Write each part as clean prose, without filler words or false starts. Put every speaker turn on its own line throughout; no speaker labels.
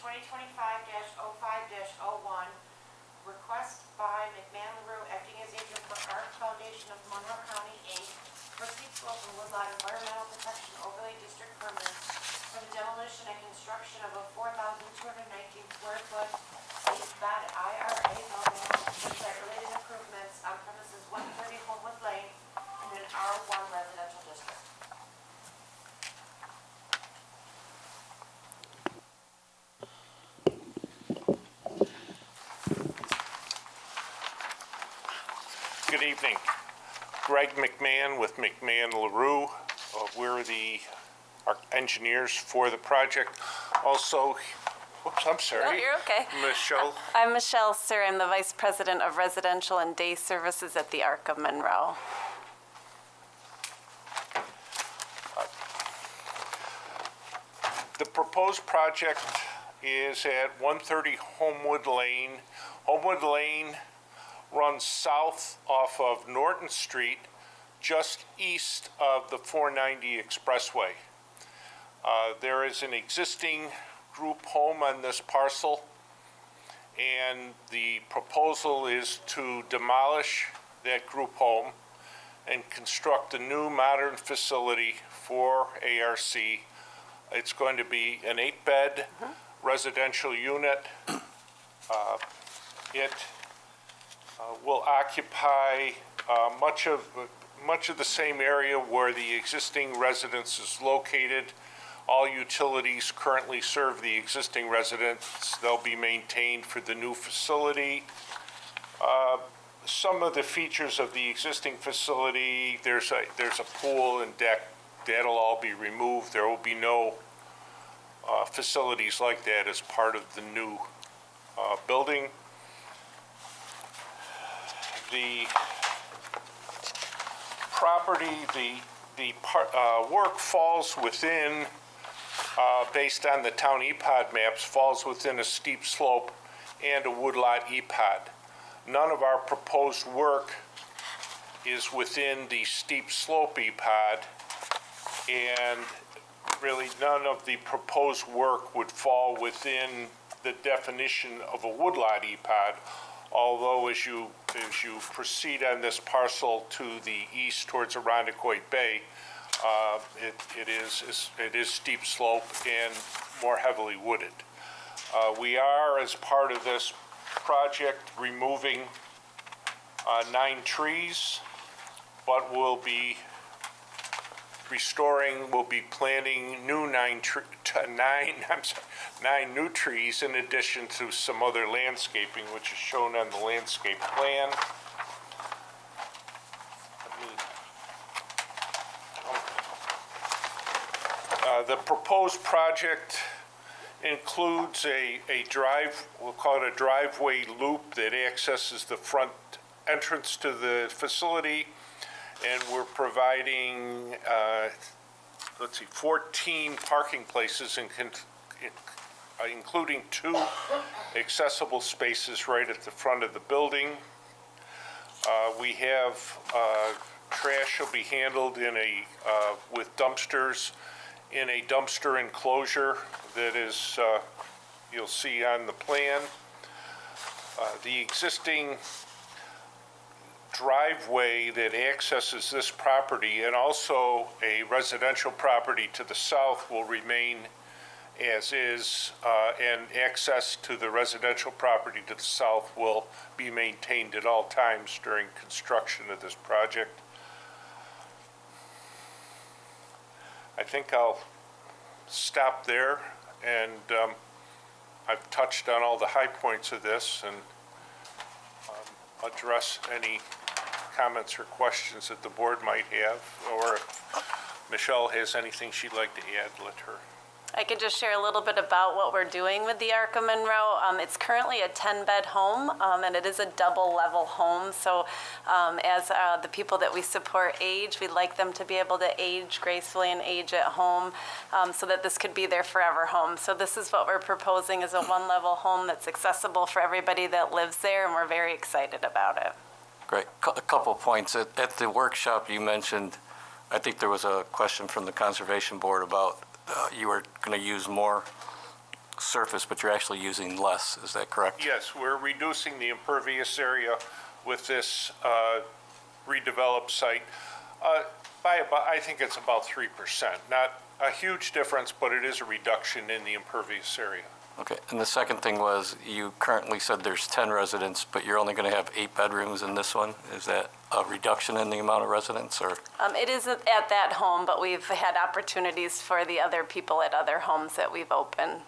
2025-05-01, request by McMahon LaRue, acting as agent for Arc Foundation of Monroe County, Inc., for steep slope and woodlot environmental protection overlay district permit for the demolition and construction of a 4,219 square foot IRA building with site-related improvements on premises 130 Homewood Lane in an R1 residential district.
Good evening. Greg McMahon with McMahon LaRue. We're the engineers for the project. Also, whoops, I'm sorry.
No, you're okay.
Michelle.
I'm Michelle Sir. I'm the Vice President of Residential and Day Services at the Arc of Monroe.
The proposed project is at 130 Homewood Lane. Homewood Lane runs south off of Norton Street, just east of the 490 Expressway. There is an existing group home on this parcel, and the proposal is to demolish that group home and construct a new modern facility for ARC. It's going to be an 8-bed residential unit. It will occupy much of the same area where the existing residence is located. All utilities currently serve the existing residents. They'll be maintained for the new facility. Some of the features of the existing facility, there's a pool and deck. That'll all be removed. There will be no facilities like that as part of the new building. The property, the work falls within, based on the town EPOD maps, falls within a steep slope and a woodlot EPOD. None of our proposed work is within the steep slope EPOD, and really none of the proposed work would fall within the definition of a woodlot EPOD, although as you proceed on this parcel to the east towards Irondequoit Bay, it is steep slope and more heavily wooded. We are, as part of this project, removing 9 trees, but we'll be planting 9 new trees in addition to some other landscaping, which is shown on the landscape plan. The proposed project includes a drive, we'll call it a driveway loop that accesses the front entrance to the facility, and we're providing 14 parking places, including 2 accessible spaces right at the front of the building. We have trash will be handled with dumpsters in a dumpster enclosure that is, you'll see on the plan. The existing driveway that accesses this property and also a residential property to the south will remain as is, and access to the residential property to the south will be maintained at all times during construction of this project. I think I'll stop there, and I've touched on all the high points of this and address any comments or questions that the board might have, or if Michelle has anything she'd like to add, let her.
I could just share a little bit about what we're doing with the Arc of Monroe. It's currently a 10-bed home, and it is a double-level home. So as the people that we support age, we'd like them to be able to age gracefully and age at home, so that this could be their forever home. So this is what we're proposing, is a one-level home that's accessible for everybody that lives there, and we're very excited about it.
Great. A couple points. At the workshop you mentioned, I think there was a question from the Conservation Board about you were going to use more surface, but you're actually using less, is that correct?
Yes, we're reducing the impervious area with this redeveloped site by about, I think it's about 3%. Not a huge difference, but it is a reduction in the impervious area.
Okay, and the second thing was, you currently said there's 10 residents, but you're only going to have 8 bedrooms in this one? Is that a reduction in the amount of residents, or?
It is at that home, but we've had opportunities for the other people at other homes that we've opened.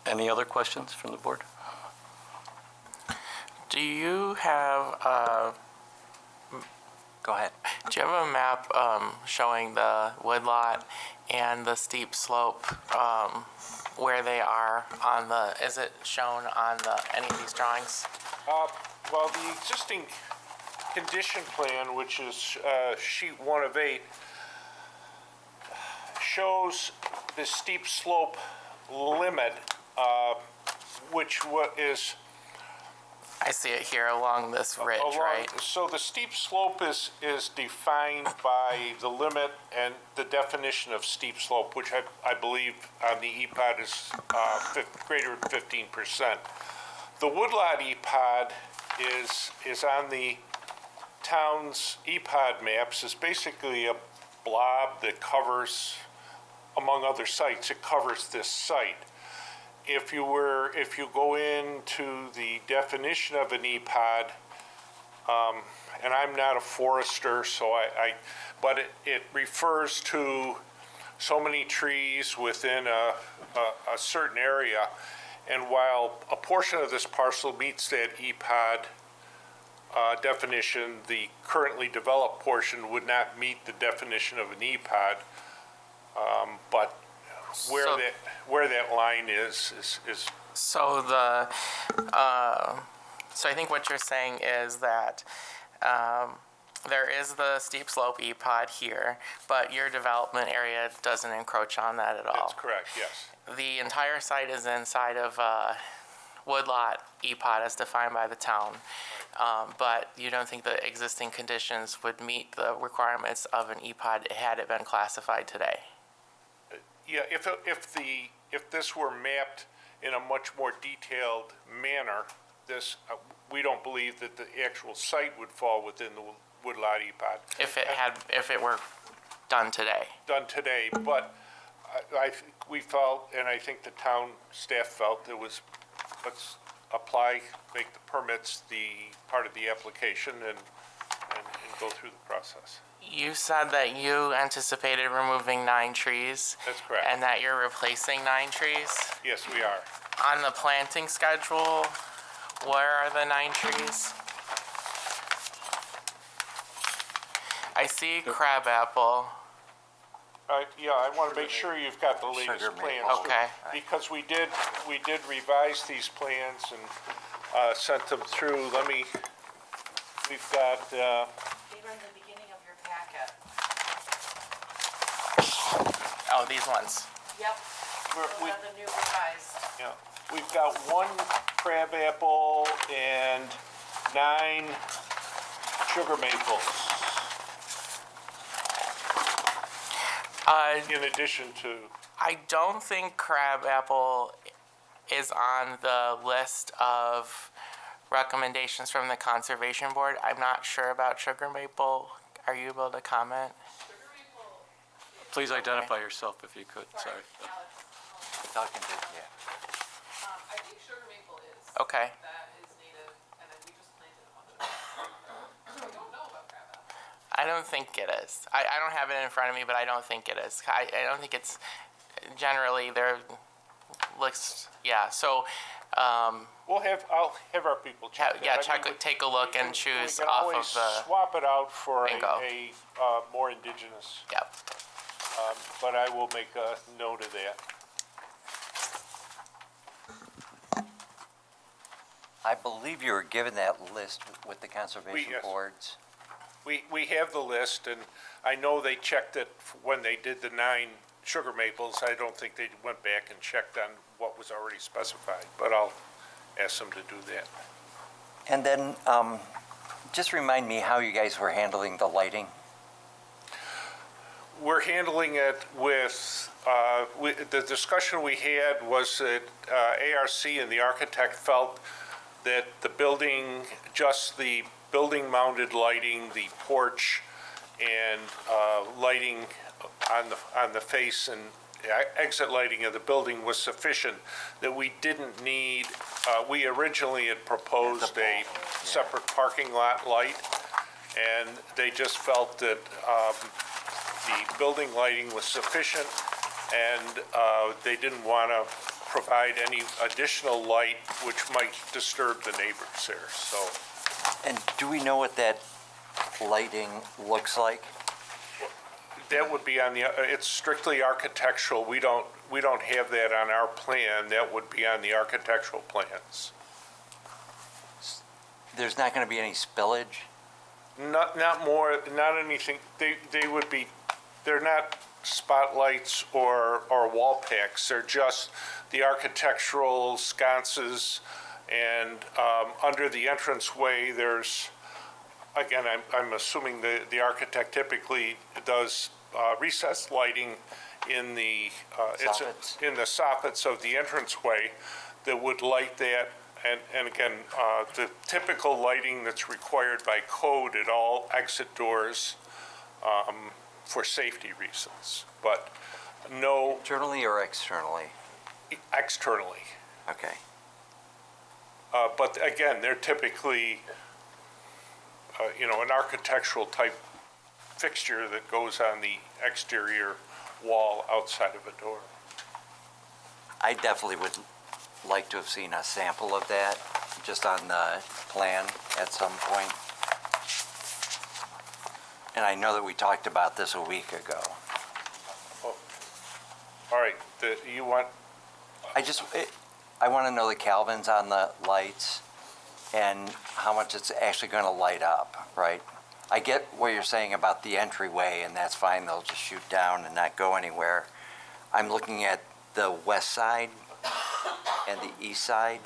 Any other questions from the board?
Do you have
Go ahead.
do you have a map showing the woodlot and the steep slope where they are on the? Is it shown on any of these drawings?
Well, the existing condition plan, which is sheet 1 of 8, shows the steep slope limit, which is
I see it here along this ridge, right?
So the steep slope is defined by the limit and the definition of steep slope, which I believe on the EPOD is greater than 15%. The woodlot EPOD is on the town's EPOD maps, is basically a blob that covers, among other sites, it covers this site. If you go into the definition of an EPOD, and I'm not a forester, so but it refers to so many trees within a certain area. And while a portion of this parcel meets that EPOD definition, the currently developed portion would not meet the definition of an EPOD. But where that line is.
So so I think what you're saying is that there is the steep slope EPOD here, but your development area doesn't encroach on that at all.
That's correct, yes.
The entire site is inside of woodlot EPOD as defined by the town, but you don't think the existing conditions would meet the requirements of an EPOD had it been classified today?
Yeah, if this were mapped in a much more detailed manner, we don't believe that the actual site would fall within the woodlot EPOD.
If it were done today?
Done today, but we felt, and I think the town staff felt, let's apply, make the permits the part of the application and go through the process.
You said that you anticipated removing 9 trees.
That's correct.
And that you're replacing 9 trees.
Yes, we are.
On the planting schedule, where are the 9 trees? I see crabapple.
Yeah, I want to make sure you've got the latest
Sugar
plans.
maple.
Okay.
Because we did revise these plans and sent them through. We've got,
They were in the beginning of your packet.
Oh, these ones.
Yep.
We're-
Those are the new revised.
yeah, we've got 1 crabapple and 9 sugar maples, in addition to,
I don't think crabapple is on the list of recommendations from the Conservation Board. I'm not sure about sugar maple. Are you able to comment?
Please identify yourself if you could, sorry.
Talking to, yeah.
I think sugar maple is.
Okay.
That is native, and then we just planted a bunch of them. So we don't know about crabapple.
I don't think it is. I don't have it in front of me, but I don't think it is. I don't think it's generally there looks, yeah, so,
I'll have our people check that.
yeah,
I mean,
take a look and
we
choose
can
off
always
of the,
swap it out for
Bingo.
a more indigenous,
yep.
but I will make a note of that.
I believe you were given that list with the conservation
yes.
boards.
We have the list, and I know they checked it when they did the 9 sugar maples. I don't think they went back and checked on what was already specified, but I'll ask them to do that.
And then, just remind me how you guys were handling the lighting.
we're handling it with, the discussion we had was that ARC and the architect felt that the building, just the building-mounted lighting, the porch, and lighting on the face and exit lighting of the building was sufficient, that we didn't need, we originally had proposed a separate parking lot light, and they just felt that the building lighting was sufficient, and they didn't want to provide any additional light which might disturb the neighbors there, so.
And do we know what that lighting looks like?
That would be on the, it's strictly architectural. We don't have that on our plan. That would be on the architectural plans.
There's not going to be any spillage?
Not anything, they would be, they're not spotlights or wall packs. They're just the architectural sconces, and under the entranceway, there's, again, I'm assuming the architect typically does recessed lighting in the,
Soffits.
in the soffits of the entranceway that would light that. And again, the typical lighting that's required by code at all exit doors for safety reasons, but no
Internally or externally?
externally.
Okay.
But again, they're typically, an architectural type fixture that goes on the exterior wall outside of a door.
I definitely would like to have seen a sample of that, just on the plan at some point. And I know that we talked about this a week ago.
All right, you want,
I want to know the Kelvins on the lights and how much it's actually going to light up, right? I get what you're saying about the entryway, and that's fine, they'll just shoot down and not go anywhere. I'm looking at the west side and the east side,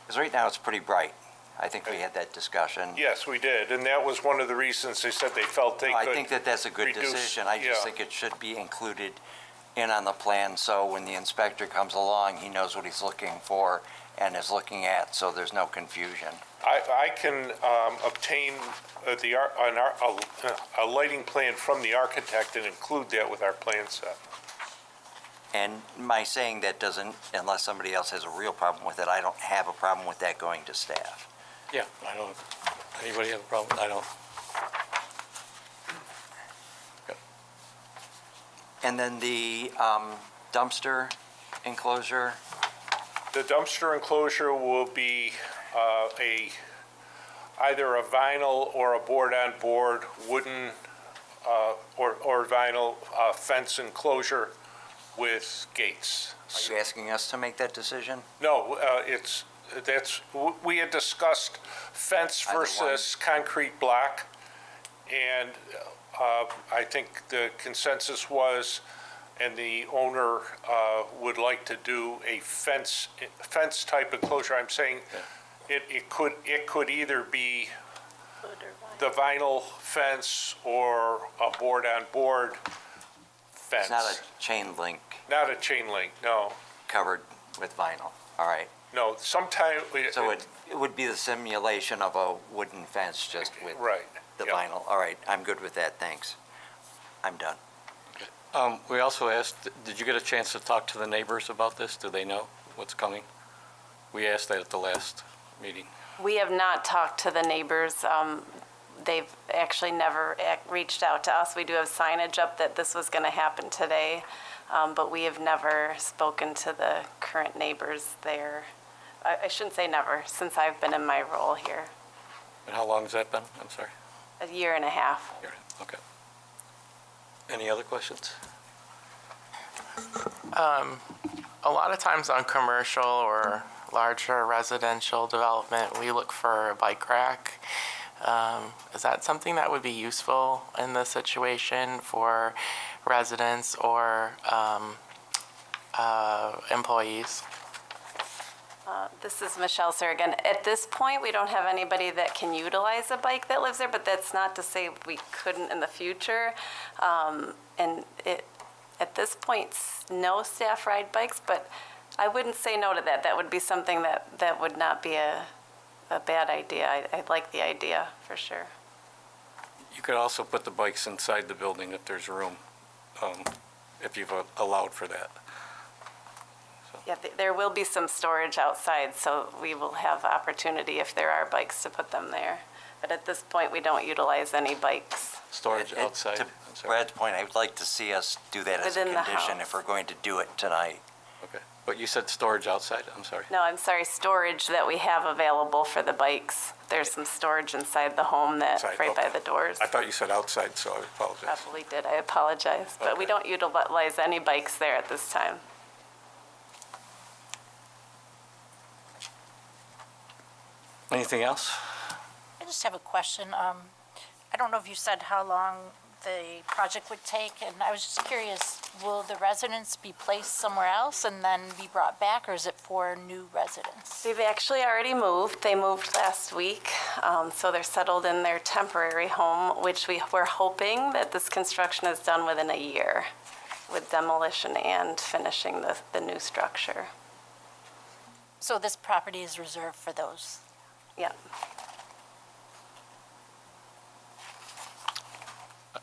because right now it's pretty bright. I think we had that discussion.
yes, we did, and that was one of the reasons they said they felt they could.
I think that that's a good
reduce-
decision. I just
yeah.
think it should be included in on the plan, so when the inspector comes along, he knows what he's looking for and is looking at, so there's no confusion.
I can obtain a lighting plan from the architect and include that with our plan set.
And my saying that doesn't, unless somebody else has a real problem with it, I don't have a problem with that going to staff.
Yeah, I don't, anybody have a problem? I don't.
And then the dumpster enclosure,
The dumpster enclosure will be either a vinyl or a board-on-board wooden or vinyl fence enclosure with gates.
are you asking us to make that decision?
No, we had discussed fence
Either one.
versus concrete block, and I think the consensus was, and the owner would like to do a fence type enclosure. I'm saying it could either be the vinyl fence or a board-on-board fence.
It's not a chain link
Not a chain link, no.
covered with vinyl, all right.
No, sometimes.
So it would be the simulation of a wooden fence, just with
Right.
the
yeah.
vinyl. All right, I'm good with that, thanks. I'm done.
We also asked, did you get a chance to talk to the neighbors about this? Do they know what's coming? We asked that at the last meeting.
We have not talked to the neighbors. They've actually never reached out to us. We do have signage up that this was going to happen today, but we have never spoken to the current neighbors there. I shouldn't say never, since I've been in my role here,
And how long has that been? I'm sorry.
a year and a half.
Here, okay. Any other questions?
A lot of times on commercial or larger residential development, we look for a bike rack. Is that something that would be useful in this situation for residents or employees?
This is Michelle Sir again. At this point, we don't have anybody that can utilize a bike that lives there, but that's not to say we couldn't in the future. At this point, no staff ride bikes, but I wouldn't say no to that. That would be something that would not be a bad idea. I like the idea, for sure.
You could also put the bikes inside the building if there's room, if you've allowed for that.
Yeah, there will be some storage outside, so we will have opportunity if there are bikes to put them there. But at this point, we don't utilize any bikes.
Storage
It-
outside?
To
I'm sorry.
Brad's point, I would like to see us do that as a
Within the
condition
house.
if we're going to do it tonight.
Okay, but you said storage outside, I'm sorry.
No, I'm sorry, storage that we have available for the bikes. There's some storage inside the home that,
Inside,
right by
okay.
the doors.
I thought you said outside, so I apologize.
Probably did, I apologize. But we
Okay.
don't utilize any bikes there at this time.
Anything else?
I just have a question. I don't know if you said how long the project would take, and I was just curious, will the residents be placed somewhere else and then be brought back, or is it for new residents?
They've actually already moved. They moved last week, so they're settled in their temporary home, which we're hoping that this construction is done within a year with demolition and finishing the new structure.
So this property is reserved for those?
Yeah.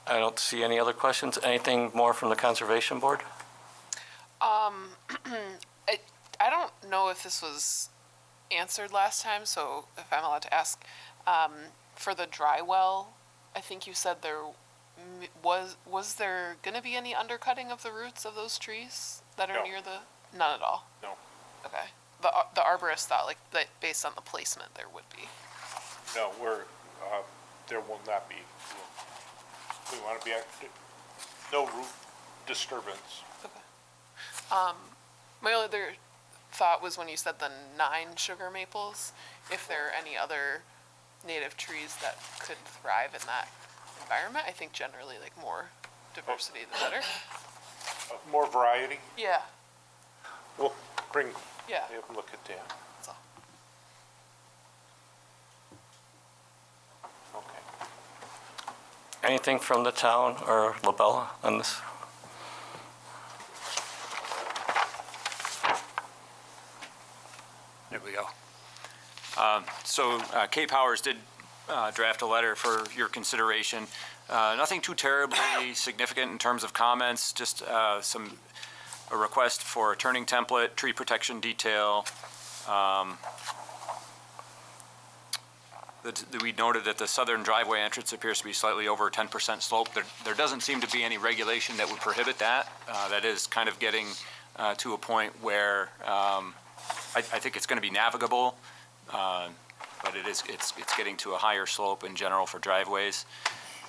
I don't see any other questions. Anything more from the Conservation Board?
I don't know if this was answered last time, so if I'm allowed to ask, for the dry well, I think you said there was there gonna be any undercutting of the roots of those trees that are
No.
near the, none at all?
No.
Okay. The arborist thought like that based on the placement there would be.
No, there will not be. We want to be, no root disturbance.
My other thought was when you said the 9 sugar maples, if there are any other native trees that could thrive in that environment. I think generally like more diversity the better.
More variety.
Yeah,
We'll bring,
yeah,
have a look at that.
that's all.
Okay.
Anything from the town or Labella on this?
There we go. So K-Powers did draft a letter for your consideration. Nothing too terribly significant in terms of comments, just a request for a turning template, tree protection detail. We noted that the southern driveway entrance appears to be slightly over 10% slope. There doesn't seem to be any regulation that would prohibit that. That is kind of getting to a point where I think it's going to be navigable, but it's getting to a higher slope in general for driveways.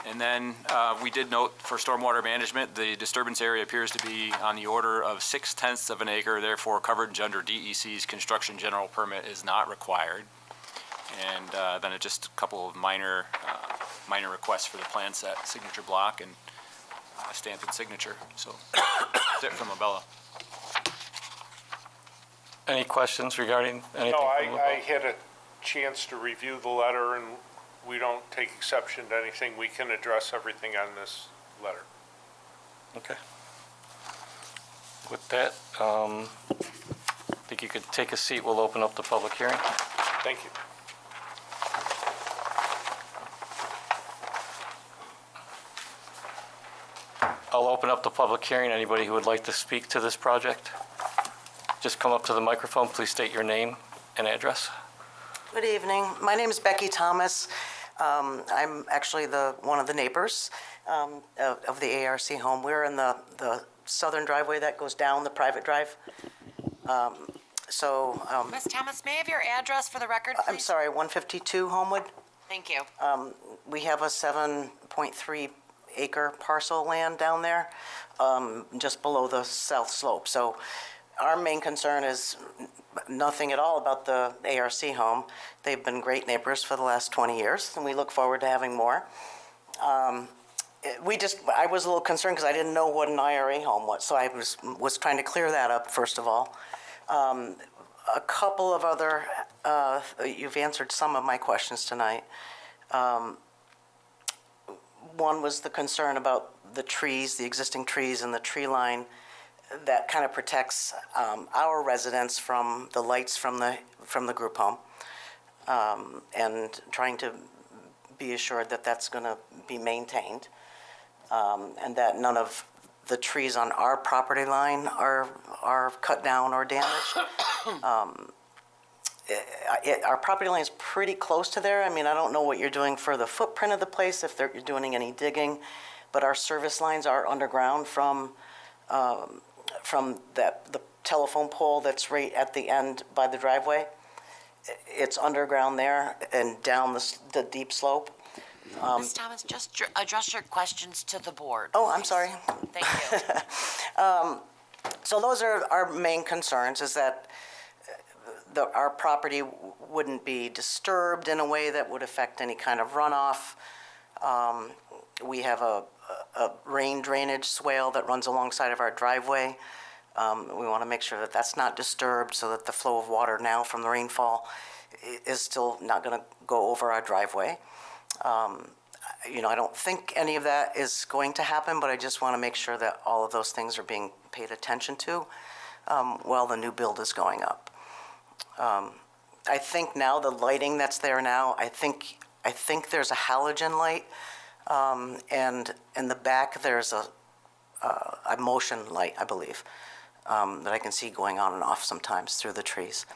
And then we did note for stormwater management, the disturbance area appears to be on the order of 0.6 of an acre, therefore coverage under DEC's construction general permit is not required. And then just a couple of minor requests for the plan set, signature block and stamp and signature. So that's it from Abella.
Any questions regarding anything?
No,
from
I
Labella?
had a chance to review the letter, and we don't take exception to anything. We can address everything on this letter.
Okay. With that, I think you could take a seat. We'll open up the public hearing.
Thank you.
I'll open up the public hearing. Anybody who would like to speak to this project, just come up to the microphone. Please state your name and address.
Good evening. My name is Becky Thomas. I'm actually one of the neighbors of the ARC home. We're in the southern driveway that goes down the private drive.
Ms. Thomas, may I have your address for the record, please?
I'm sorry, 152 Homewood.
Thank you.
We have a 7.3 acre parcel land down there, just below the south slope. So our main concern is nothing at all about the ARC home. They've been great neighbors for the last 20 years, and we look forward to having more. I was a little concerned because I didn't know what an IRA home was, so I was trying to clear that up, first of all. a couple of other, you've answered some of my questions tonight. One was the concern about the trees, the existing trees and the tree line that kind of protects our residents from the lights from the group home, and trying to be assured that that's going to be maintained, and that none of the trees on our property line are cut down or damaged. Our property line is pretty close to there. I mean, I don't know what you're doing for the footprint of the place, if you're doing any digging, but our service lines are underground from the telephone pole that's right at the end by the driveway. It's underground there and down the deep slope.
Ms. Thomas, just address your questions to the board.
Oh, I'm sorry.
Thank you.
So those are our main concerns, is that our property wouldn't be disturbed in a way that would affect any kind of runoff. We have a rain drainage swale that runs alongside of our driveway. We want to make sure that that's not disturbed, so that the flow of water now from the rainfall is still not going to go over our driveway. I don't think any of that is going to happen, but I just want to make sure that all of those things are being paid attention to while the new build is going up. I think now the lighting that's there now, I think there's a halogen light, and in the back there's a motion light, I believe, that I can see going on and off sometimes through the trees,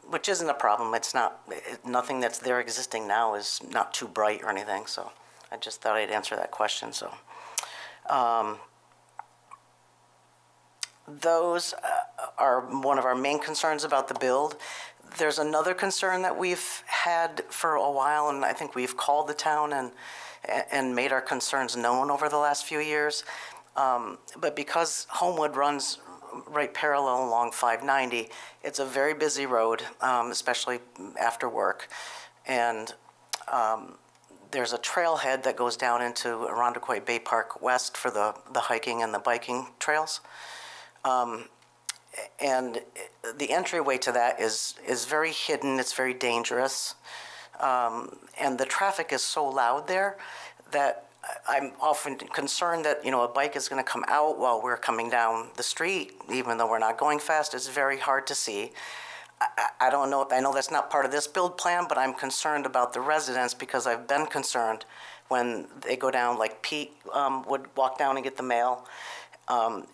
which isn't a problem. It's not, nothing that's there existing now is not too bright or anything, so I just thought I'd answer that question. So those are one of our main concerns about the build. There's another concern that we've had for a while, and I think we've called the town and made our concerns known over the last few years. But because Homewood runs right parallel along 590, it's a very busy road, especially after work. And there's a trailhead that goes down into Irondequoit Bay Park West for the hiking and the biking trails. And the entryway to that is very hidden, it's very dangerous. And the traffic is so loud there that I'm often concerned that, a bike is going to come out while we're coming down the street, even though we're not going fast. It's very hard to see. I don't know, I know that's not part of this build plan, but I'm concerned about the residents because I've been concerned when they go down, like Pete would walk down and get the mail. And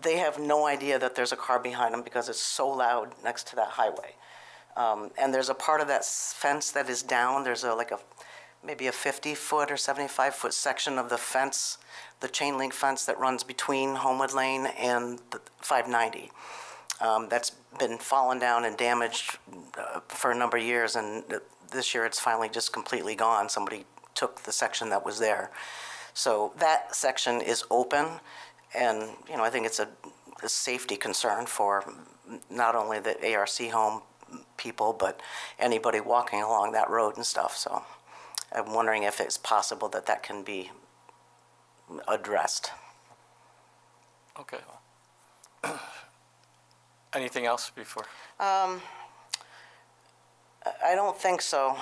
they have no idea that there's a car behind them because it's so loud next to that highway. And there's a part of that fence that is down. There's maybe a 50-foot or 75-foot section of the fence, the chain link fence that runs between Homewood Lane and the 590. That's been fallen down and damaged for a number of years, and this year it's finally just completely gone. Somebody took the section that was there. So that section is open, and I think it's a safety concern for not only the ARC home people, but anybody walking along that road and stuff. So I'm wondering if it's possible that that can be addressed.
Okay. Anything else before?
I don't think so.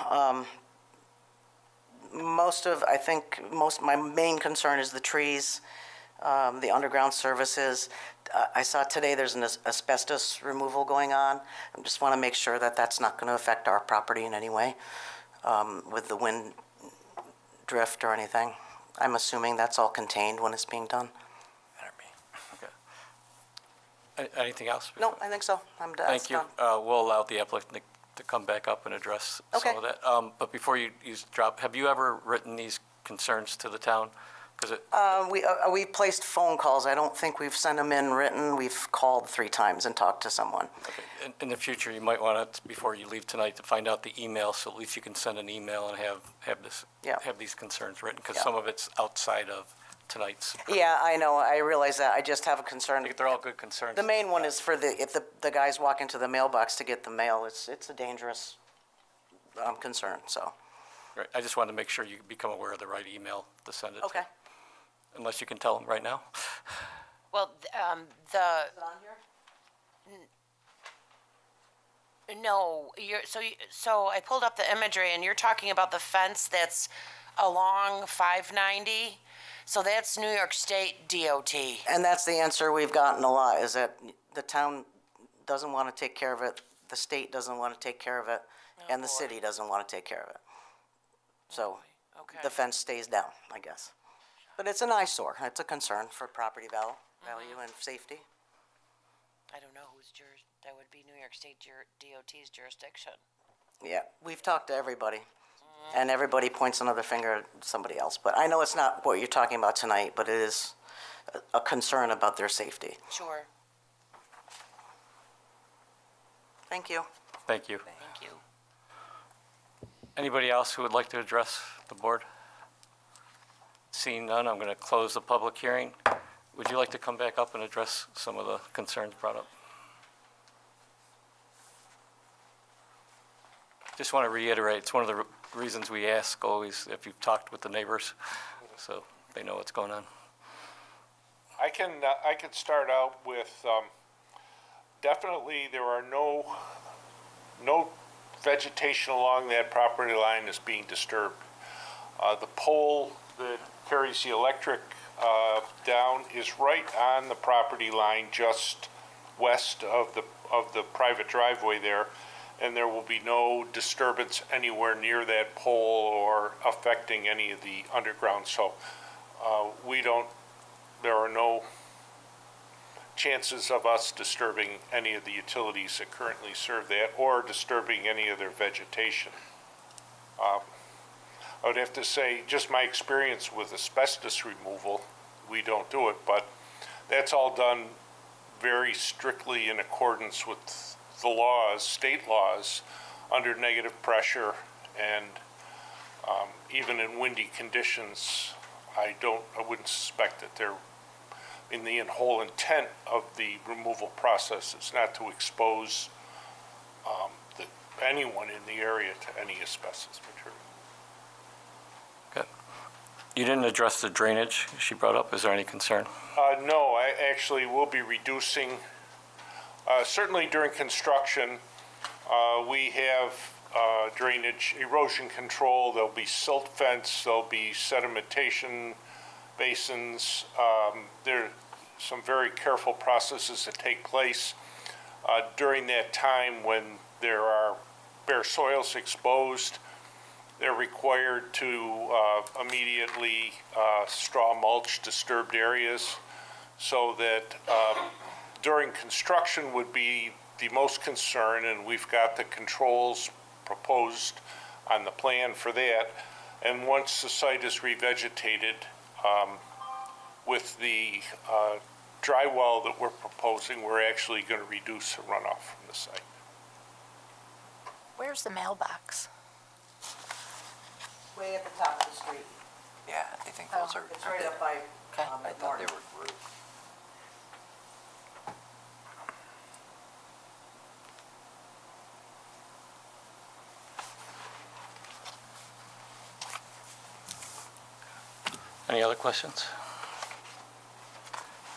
My main concern is the trees, the underground services. I saw today there's an asbestos removal going on. I just want to make sure that that's not going to affect our property in any way with the wind drift or anything. I'm assuming that's all contained when it's being done.
Okay. Anything else?
No, I think so. I'm done.
Thank you. We'll allow the applicant to come back up and address some of that. But before you drop, have you ever written these concerns to the town?
We placed phone calls. I don't think we've sent them in written. We've called 3 times and talked to someone.
Okay. In the future, you might want to, before you leave tonight, to find out the email, so at least you can send an email and have these concerns written, because some of it's outside of tonight's.
Yeah, I know. I realize that. I just have a concern.
They're all good concerns.
The main one is for if the guys walk into the mailbox to get the mail, it's a dangerous concern. So.
Right. I just wanted to make sure you become aware of the right email to send it to.
Okay.
Unless you can tell them right now.
Well,
Is it on here?
No, so I pulled up the imagery and you're talking about the fence that's along 590. So that's New York State DOT.
And that's the answer we've gotten a lot, is that the town doesn't want to take care of it, the state doesn't want to take care of it, and the city doesn't want to take care of it. So
Okay.
the fence stays down, I guess. But it's an eyesore, it's a concern for property value and safety.
I don't know that would be New York State DOT's jurisdiction.
Yeah, we've talked to everybody, and everybody points another finger at somebody else. But I know it's not what you're talking about tonight, but it is a concern about their safety.
Sure.
Thank you.
Thank you.
Thank you.
Anybody else who would like to address the board? Seeing none, I'm going to close the public hearing. Would you like to come back up and address some of the concerns brought up? Just want to reiterate, it's one of the reasons we ask always if you've talked with the neighbors, so they know what's going on.
I can start out with, definitely there are no vegetation along that property line is being disturbed. The pole that carries the electric down is right on the property line, just west of the private driveway there, and there will be no disturbance anywhere near that pole or affecting any of the underground. So there are no chances of us disturbing any of the utilities that currently serve that or disturbing any of their vegetation. I would have to say, just my experience with asbestos removal, we don't do it, but that's all done very strictly in accordance with the laws, state laws, under negative pressure, and even in windy conditions, I wouldn't suspect that they're, the whole intent of the removal process is not to expose anyone in the area to any asbestos material.
Good. You didn't address the drainage she brought up. Is there any concern?
No, I actually will be reducing, certainly during construction, we have drainage, erosion control, there'll be silt fence, there'll be sedimentation basins. There are some very careful processes that take place during that time when there are bare soils exposed. They're required to immediately straw mulch disturbed areas, so that during construction would be the most concern, and we've got the controls proposed on the plan for that. And once the site is revegetated, with the dry well that we're proposing, we're actually going to reduce the runoff from the site.
Where's the mailbox?
Way at the top of the street.
Yeah, I think those are.
It's right up by
Okay.
I thought they were grouped.
Any other questions?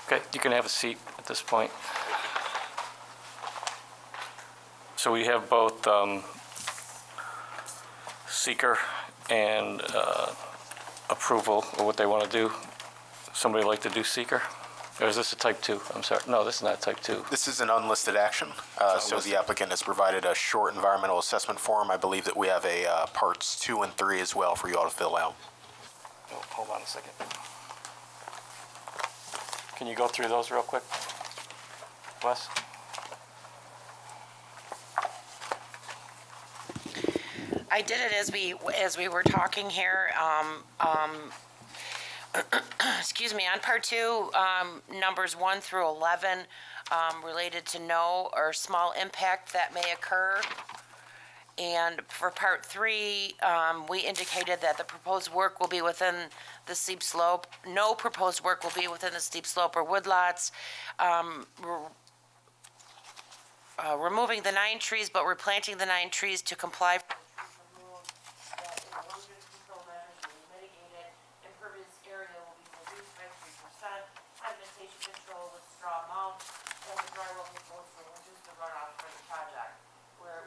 Okay, you can have a seat at this point. So we have both seeker and approval of what they want to do. Somebody like to do seeker? Or is this a type 2? I'm sorry. No, this is not type 2.
This is an unlisted action, so the applicant has provided a short environmental assessment form. I believe that we have a parts 2 and 3 as well for you all to fill out.
Oh, hold on a second. Can you go through those real quick, Wes?
I did it as we were talking here. Excuse me, on part 2, numbers 1 through 11, related to no or small impact that may occur. And for part 3, we indicated that the proposed work will be within the steep slope. No proposed work will be within the steep slope or woodlots. Removing the 9 trees, but replanting the 9 trees to comply.
That erosion control measures will be mitigated, impervious area will be reduced by 3%, sedimentation control with straw mulch, and the dry well proposed will reduce the runoff for the project. We're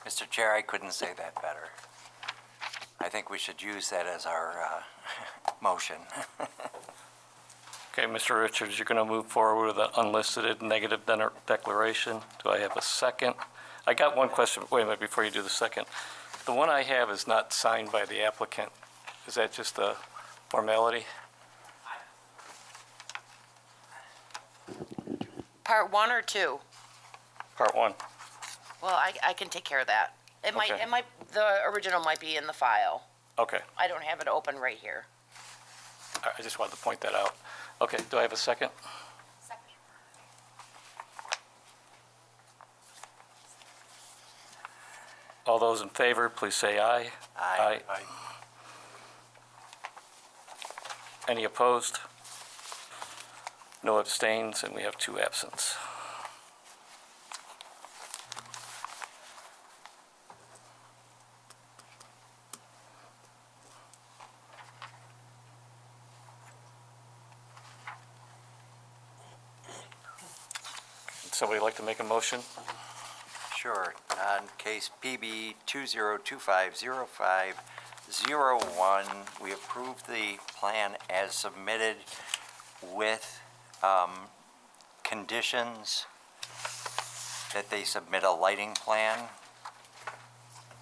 Mr. Chair, I couldn't say that better. I think we should use that as our motion.
Okay, Mr. Richards, you're going to move forward with an unlisted negative declaration. Do I have a second? I got one question. Wait a minute before you do the second. The one I have is not signed by the applicant. Is that just a formality?
Part 1 or 2?
Part one.
Well, I can take care of that.
Okay.
The original might be in the file.
Okay.
I don't have it open right here.
I just wanted to point that out. Okay, do I have a second?
Second.
All those in favor, please say aye.
Aye.
Any opposed? No abstains, and we have 2 absents. Somebody like to make a motion?
Sure. On case PB 20250501, we approve the plan as submitted with conditions that they submit a lighting plan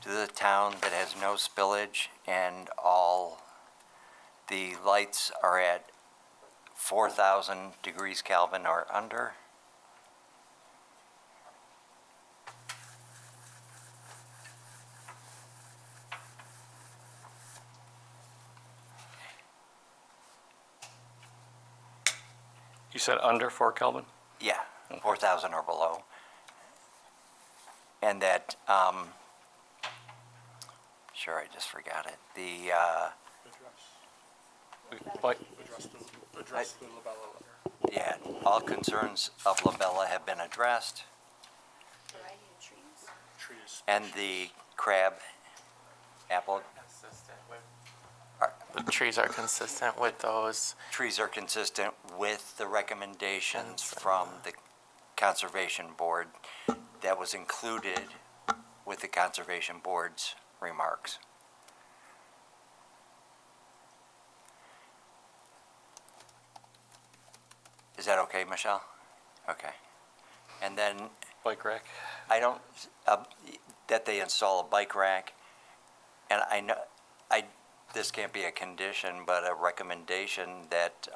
to the town that has no spillage, and all the lights are at 4,000 degrees Kelvin or under.
You said under 4 Kelvin?
Yeah, 4,000 or below. And that, sure, I just forgot it.
Like,
Yeah, all concerns of Labella have been addressed. And the crab, apple,
The trees are consistent with those.
trees are consistent with the recommendations from the Conservation Board that was included with the Conservation Board's remarks. Is that okay, Michelle? Okay. And then
bike rack?
I don't, that they install a bike rack, and I know, this can't be a condition, but a recommendation that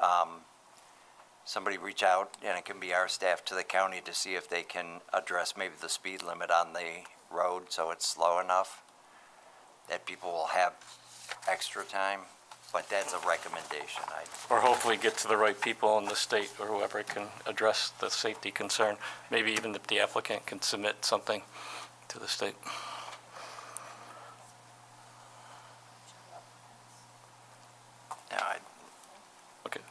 somebody reach out, and it can be our staff, to the county to see if they can address maybe the speed limit on the road so it's slow enough that people will have extra time, but that's a recommendation.
Or hopefully get to the right people in the state or whoever can address the safety concern. Maybe even if the applicant can submit something to the state. Okay.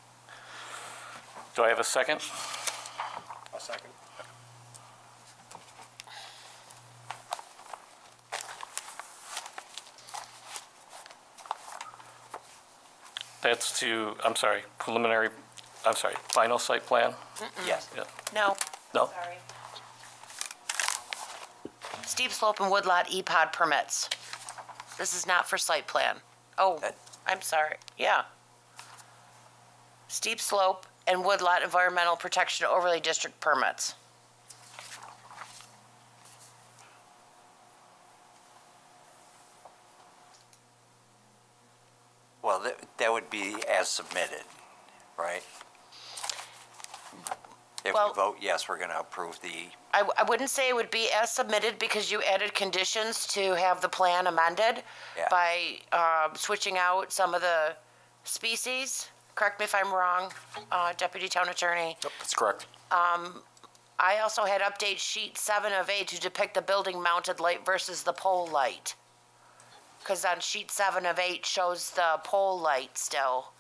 Do I have a second?
A second.
That's to, final site plan?
Yes.
Yeah.
No,
No?
Sorry.
steep slope and woodlot EPOD permits. This is not for site plan. Oh,
That-
I'm sorry, yeah. Steep slope and woodlot environmental protection overlay district permits.
Well, that would be as submitted, right? If
Well-
we vote yes, we're going to approve the,
I wouldn't say it would be as submitted because you added conditions to have the plan amended
Yeah.
by switching out some of the species. Correct me if I'm wrong, Deputy Town Attorney.
Yep, that's correct.
I also had update sheet 7 of 8 to depict the building mounted light versus the pole light. Because on sheet 7 of 8 shows the pole light still.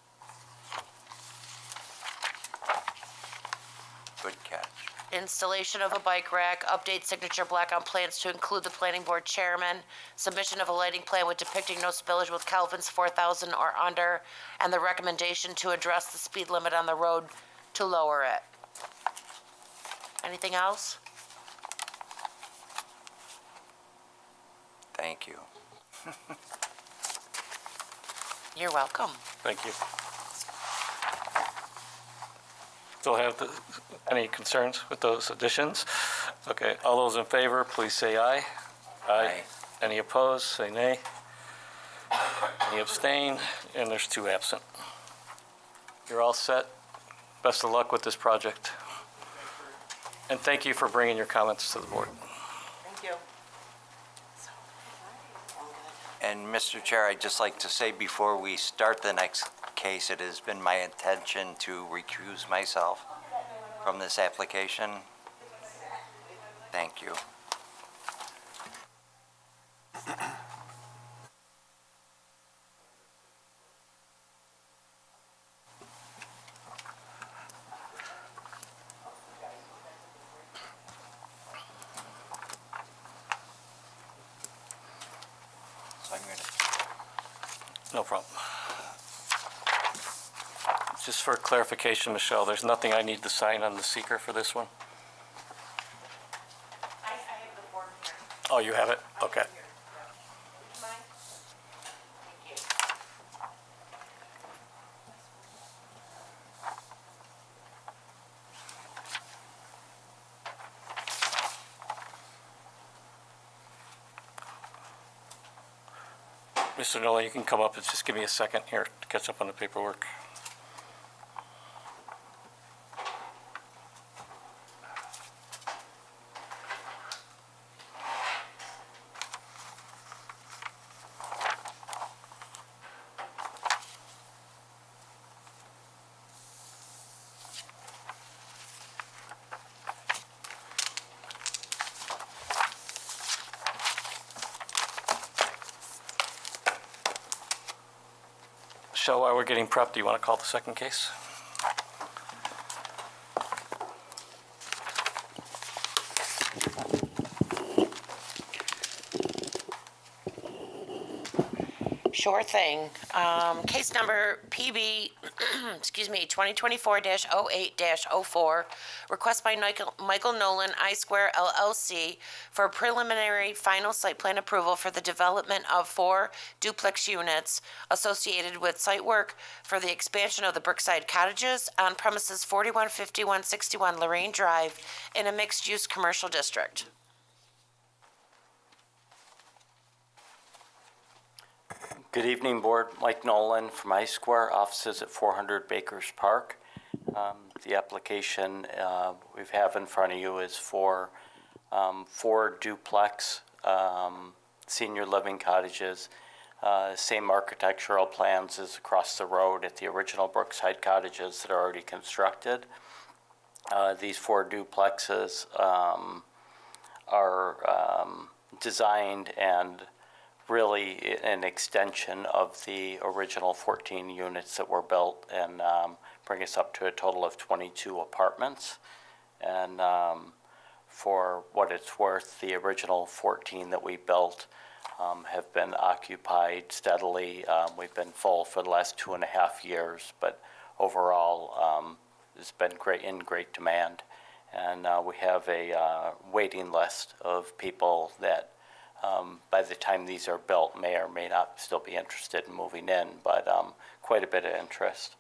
good catch.
Installation of a bike rack, update signature black on plans to include the planning board chairman, submission of a lighting plan with depicting no spillage with Kelvin's 4,000 or under, and the recommendation to address the speed limit on the road to lower it. Anything else?
Thank you.
You're welcome.
Thank you. Still have any concerns with those additions? Okay, all those in favor, please say aye.
Aye.
Any opposed, say nay. Any abstain? And there's 2 absent. You're all set. Best of luck with this project. And thank you for bringing your comments to the board.
Thank you.
And Mr. Chair, I'd just like to say before we start the next case, it has been my intention to recuse myself from this application. Thank you. So I'm gonna
No problem. Just for clarification, Michelle, there's nothing I need to sign on the seeker for this one?
I have the form here.
Oh, you have it? Okay.
Would you mind? Thank you.
Mr. Nolan, you can come up and just give me a second here to catch up on the paperwork. Michelle, while we're getting prepped, do you want to call the second case?
Sure thing. Case number PB, excuse me, 2024-08-04, request by Michael Nolan, I Square LLC, for preliminary final site plan approval for the development of 4 duplex units associated with site work for the expansion of the Brookside Cottages on premises 415161 Lorraine Drive in a mixed-use commercial district.
Good evening, Board. Mike Nolan from I-Square, offices at 400 Bakers Park. The application we have in front of you is for 4 duplex senior living cottages, same architectural plans as across the road at the original Brookside Cottages that are already constructed. These 4 duplexes are designed and really an extension of the original 14 units that were built and bring us up to a total of 22 apartments. And for what it's worth, the original 14 that we built have been occupied steadily. We've been full for the last 2.5 years, but overall it's been in great demand. And we have a waiting list of people that by the time these are built may or may not still be interested in moving in, but quite a bit of interest.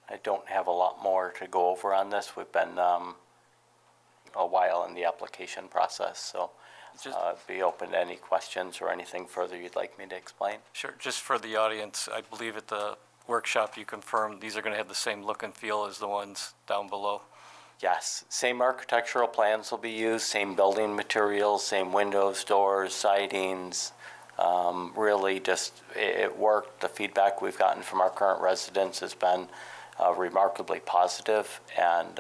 I don't have a lot more to go over on this. We've been a while in the application process, so be open to any questions or anything further you'd like me to explain.
Sure. Just for the audience, I believe at the workshop you confirmed these are going to have the same look and feel as the ones down below.
Yes, same architectural plans will be used, same building materials, same windows, doors, sidings. Really just, it worked. The feedback we've gotten from our current residents has been remarkably positive. And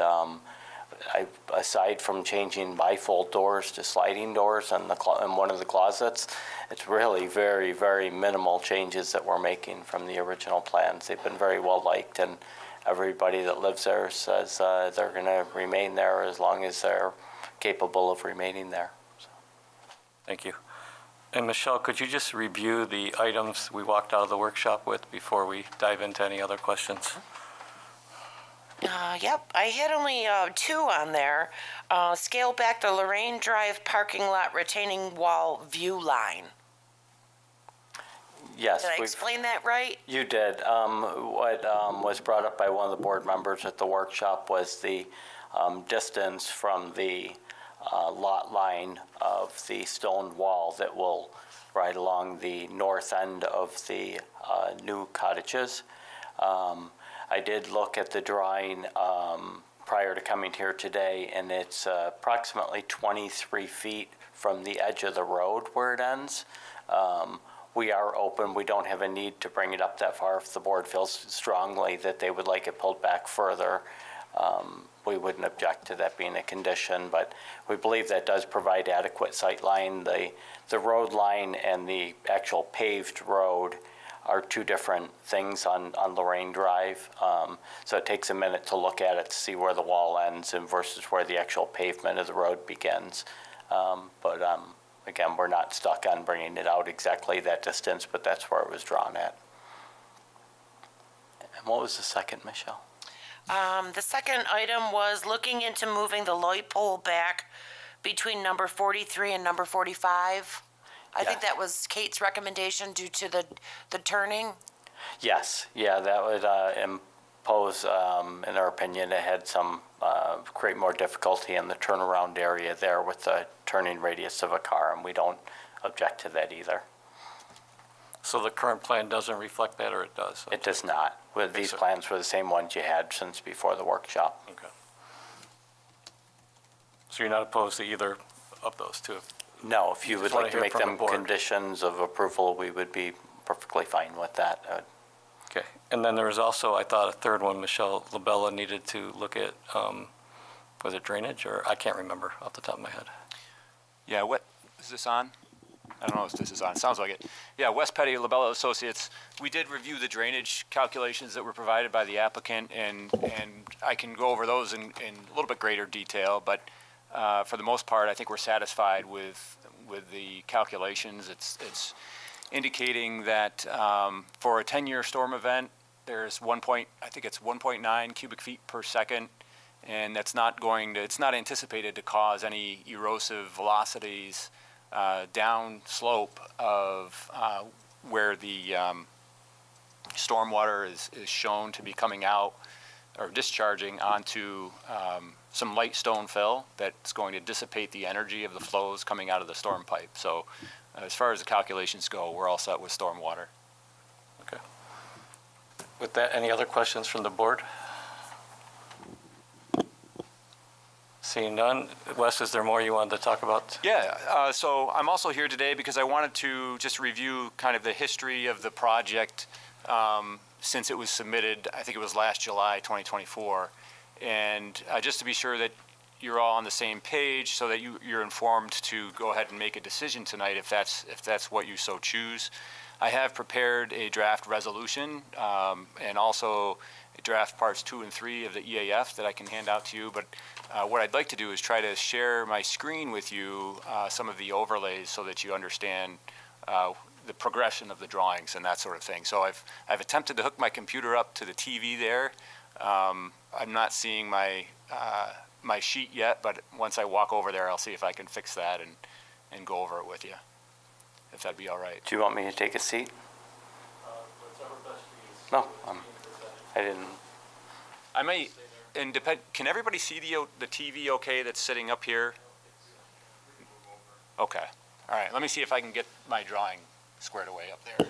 aside from changing bifold doors to sliding doors in one of the closets, it's really very, very minimal changes that we're making from the original plans. They've been very well liked, and everybody that lives there says they're going to remain there as long as they're capable of remaining there. So.
Thank you. And Michelle, could you just review the items we walked out of the workshop with before we dive into any other questions?
Yep, I had only two on there. Scale back the Lorraine Drive parking lot retaining wall view line.
Yes.
Did I
we've-
explain that right?
You did. What was brought up by one of the board members at the workshop was the distance from the lot line of the stone wall that will ride along the north end of the new cottages. I did look at the drawing prior to coming here today, and it's approximately 23 feet from the edge of the road where it ends. We are open. We don't have a need to bring it up that far. If the board feels strongly that they would like it pulled back further, we wouldn't object to that being a condition, but we believe that does provide adequate sight line. The road line and the actual paved road are two different things on Lorraine Drive. So it takes a minute to look at it to see where the wall ends and versus where the actual pavement of the road begins. Again, we're not stuck on bringing it out exactly that distance, but that's where it was drawn at. And what was the second, Michelle?
The second item was looking into moving the light pole back between number 43 and number 45. I think
Yes.
that was Kate's recommendation due to the turning.
Yes, yeah, that would impose, in our opinion, it had some, create more difficulty in the turnaround area there with the turning radius of a car, and we don't object to that either.
So the current plan doesn't reflect that, or it does?
It does not. With these
so-
plans were the same ones you had since before the workshop.
Okay. So you're not opposed to either of those two?
No, if you would
Just wanna
like to
hear
make
from the
them
board.
conditions of approval, we would be perfectly fine with that.
Okay, and then there was also, I thought, a third one, Michelle Labella needed to look at, was it drainage, or, I can't remember off the top of my head.
Yeah, what, is this on? I don't know if this is on, sounds like it. Yeah, West Petty Labella Associates, we did review the drainage calculations that were provided by the applicant, and I can go over those in a little bit greater detail, but for the most part, I think we're satisfied with the calculations. It's indicating that for a 10-year storm event, there's I think it's 1.9 cubic feet per second, and that's not it's not anticipated to cause any erosive velocities down slope of where the stormwater is shown to be coming out or discharging onto some light stone fill that's going to dissipate the energy of the flows coming out of the storm pipe. So as far as the calculations go, we're all set with stormwater.
Okay. With that, any other questions from the board? Seeing none. Wes, is there more you wanted to talk about?
Yeah, so I'm also here today because I wanted to just review kind of the history of the project since it was submitted, I think it was last July 2024. And just to be sure that you're all on the same page so that you're informed to go ahead and make a decision tonight if that's what you so choose. I have prepared a draft resolution and also draft parts 2 and 3 of the EAF that I can hand out to you. But what I'd like to do is try to share my screen with you, some of the overlays so that you understand the progression of the drawings and that sort of thing. So I've attempted to hook my computer up to the TV there. I'm not seeing my my sheet yet, but once I walk over there, I'll see if I can fix that and go over it with you, if that'd be all right.
Do you want me to take a seat? No, I didn't.
I may, and can everybody see the TV okay that's sitting up here? Okay, all right, let me see if I can get my drawing squared away up there.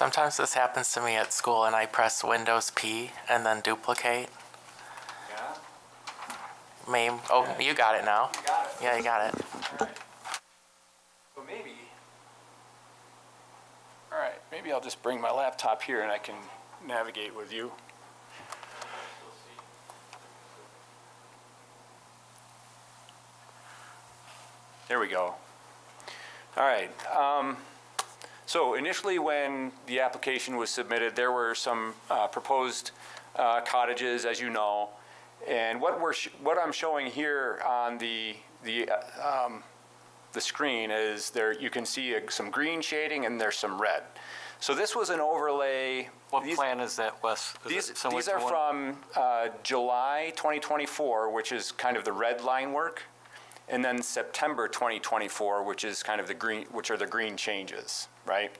Sometimes this happens to me at school and I press Windows P and then duplicate. MAME. Oh, you got it now.
You got it.
Yeah, you got it.
So maybe, all right, maybe I'll just bring my laptop here and I can navigate with you. There we go. All right. So initially, when the application was submitted, there were some proposed cottages, as you know, and what I'm showing here on the screen is there. You can see some green shading and there's some red. So this was an overlay.
What plan is that, Wes?
These are from July 2024, which is kind of the red line work, and then September 2024, which is kind of the green, which are the green changes, right?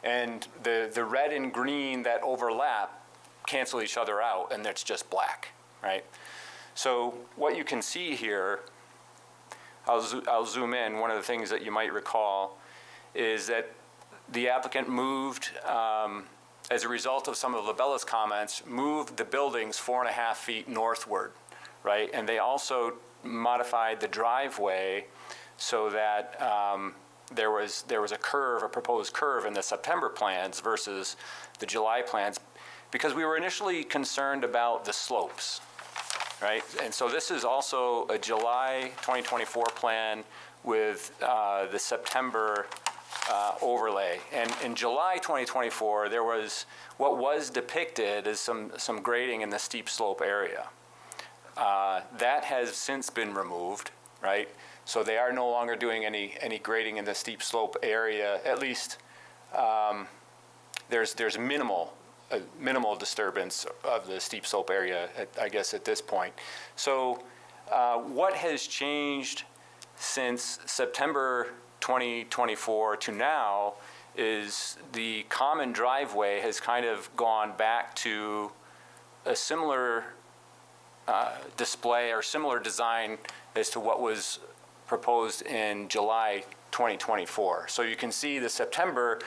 And the red and green that overlap cancel each other out, and it's just black, right? So what you can see here, I'll zoom in. One of the things that you might recall is that the applicant moved, as a result of some of Labella's comments, moved the buildings 4.5 feet northward, right? And they also modified the driveway so that there was a curve, a proposed curve in the September plans versus the July plans, because we were initially concerned about the slopes, right? And so this is also a July 2024 plan with the September overlay. And in July 2024, there was what was depicted as some grading in the steep slope area. That has since been removed, right? So they are no longer doing any grading in the steep slope area. At least there's minimal disturbance of the steep slope area, I guess, at this point. So what has changed since September 2024 to now is the common driveway has kind of gone back to a similar display or similar design as to what was proposed in July 2024. So you can see the September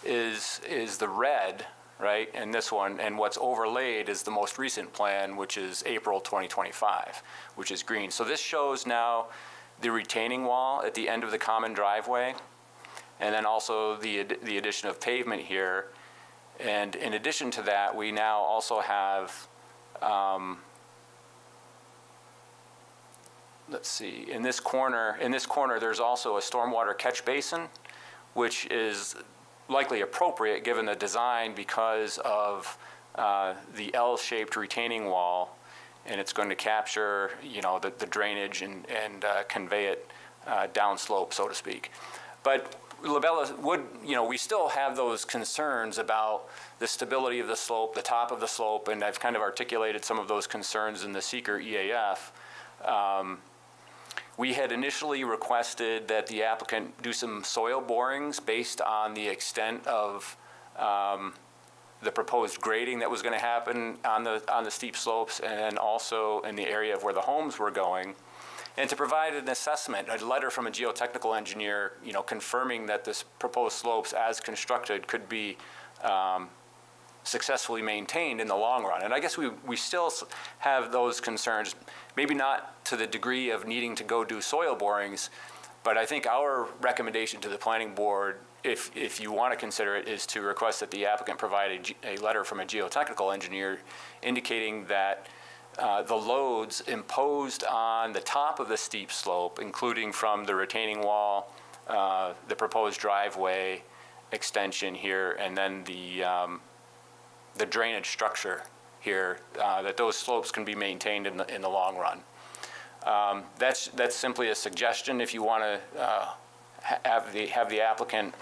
is the red, right, and this one, and what's overlaid is the most recent plan, which is April 2025, which is green. So this shows now the retaining wall at the end of the common driveway, and then also the addition of pavement here. And in addition to that, we now also have, let's see, in this corner, there's also a stormwater catch basin, which is likely appropriate given the design because of the L-shaped retaining wall, and it's going to capture, the drainage and convey it downslope, so to speak. But Labella would, we still have those concerns about the stability of the slope, the top of the slope, and I've kind of articulated some of those concerns in the seeker EAF. We had initially requested that the applicant do some soil borings based on the extent of the proposed grading that was going to happen on the steep slopes and also in the area of where the homes were going, and to provide an assessment, a letter from a geotechnical engineer, confirming that this proposed slopes as constructed could be successfully maintained in the long run. And I guess we still have those concerns, maybe not to the degree of needing to go do soil borings, but I think our recommendation to the planning board, if you want to consider it, is to request that the applicant provide a letter from a geotechnical engineer indicating that the loads imposed on the top of the steep slope, including from the retaining wall, the proposed driveway extension here, and then the drainage structure here, that those slopes can be maintained in the long run. That's simply a suggestion. If you want to have the applicant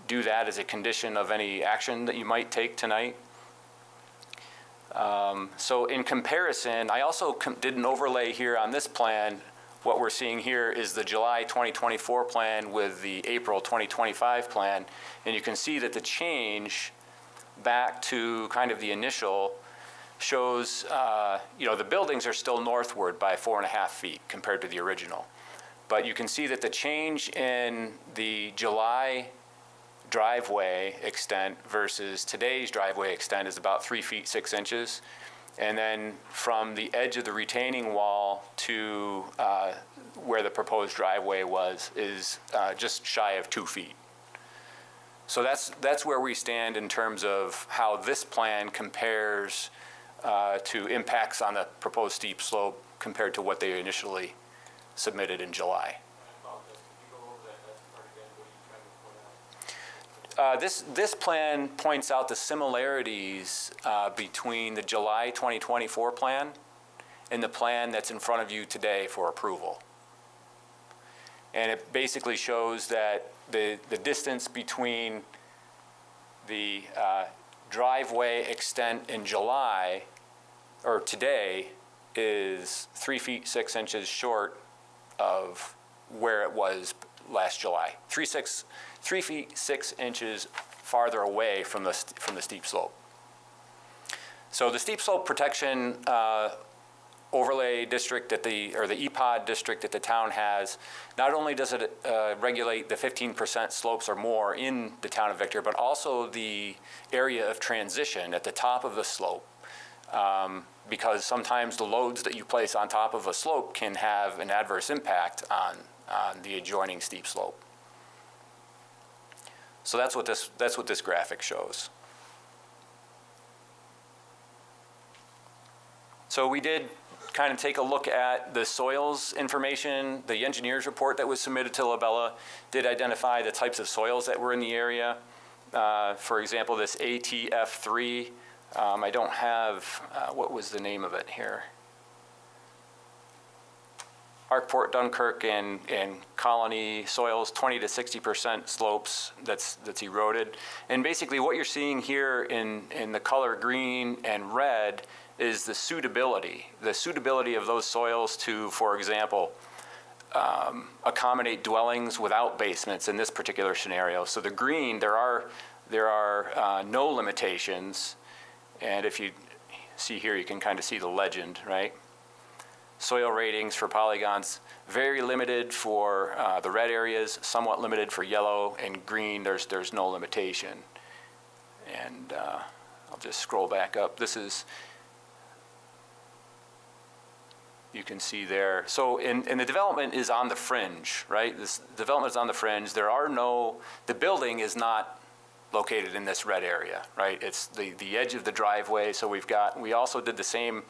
do that as a condition of any action that you might take tonight. So in comparison, I also did an overlay here on this plan. What we're seeing here is the July 2024 plan with the April 2025 plan, and you can see that the change back to kind of the initial shows, the buildings are still northward by 4.5 feet compared to the original. But you can see that the change in the July driveway extent versus today's driveway extent is about 3 feet 6 inches. And then from the edge of the retaining wall to where the proposed driveway was is just shy of 2 feet. So that's where we stand in terms of how this plan compares to impacts on the proposed steep slope compared to what they initially submitted in July. This plan points out the similarities between the July 2024 plan and the plan that's in front of you today for approval. And it basically shows that the distance between the driveway extent in July, or today, is 3 feet 6 inches short of where it was last July. 3 feet 6 inches farther away from the steep slope. So the steep slope protection overlay district or the EPOD district that the town has, not only does it regulate the 15% slopes or more in the town of Victor, but also the area of transition at the top of the slope. Because sometimes the loads that you place on top of a slope can have an adverse impact on the adjoining steep slope. So that's what this graphic shows. So we did kind of take a look at the soils information. The engineer's report that was submitted to Labella did identify the types of soils that were in the area. For example, this ATF3, I don't have, what was the name of it here? Arkport, Dunkirk, and Colony soils, 20 to 60% slopes that's eroded. And basically what you're seeing here in the color green and red is the suitability of those soils to, for example, accommodate dwellings without basements in this particular scenario. So the green, there are no limitations. And if you see here, you can kind of see the legend, right? Soil ratings for polygons, very limited for the red areas, somewhat limited for yellow, and green, there's no limitation. And I'll just scroll back up. This is, you can see there. So, and the development is on the fringe, right? This development is on the fringe. The building is not located in this red area, right? It's the edge of the driveway. So we also did the same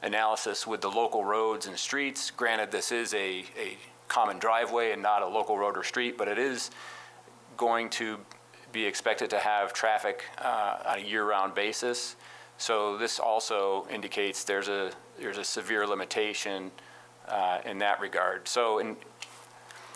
analysis with the local roads and streets. Granted, this is a common driveway and not a local road or street, but it is going to be expected to have traffic on a year-round basis. So this also indicates there's a severe limitation in that regard. So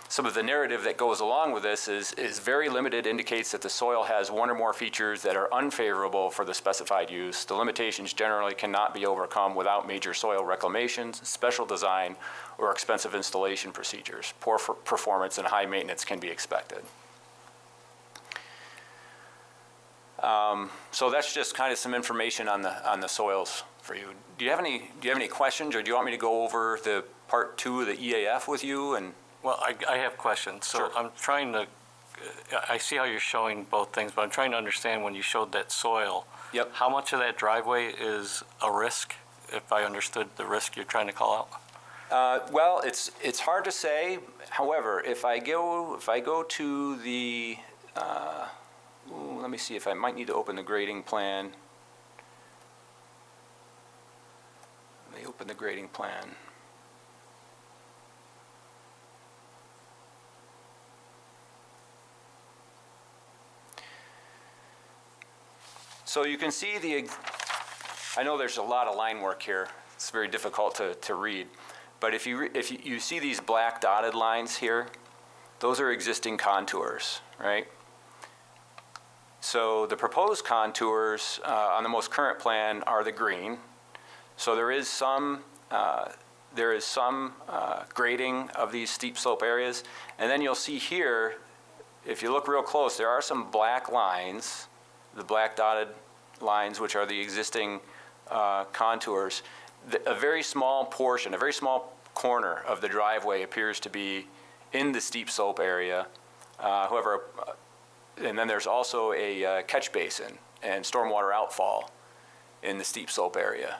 some of the narrative that goes along with this is very limited, indicates that the soil has one or more features that are unfavorable for the specified use. The limitations generally cannot be overcome without major soil reclamations, special design, or expensive installation procedures. Poor performance and high maintenance can be expected. So that's just kind of some information on the soils for you. Do you have any questions, or do you want me to go over the part 2 of the EAF with you? And
Well, I have questions. So
Sure.
I'm trying to, I see how you're showing both things, but I'm trying to understand when you showed that soil.
Yep.
How much of that driveway is a risk, if I understood the risk you're trying to call out?
Well, it's hard to say. However, if I go to the, let me see if I might need to open the grading plan. Let me open the grading plan. So you can see I know there's a lot of line work here. It's very difficult to read. But if you see these black dotted lines here, those are existing contours, right? So the proposed contours on the most current plan are the green. So there is some grading of these steep slope areas. And then you'll see here, if you look real close, there are some black lines, the black dotted lines, which are the existing contours. A very small portion, a very small corner of the driveway appears to be in the steep slope area. However, and then there's also a catch basin and stormwater outfall in the steep slope area.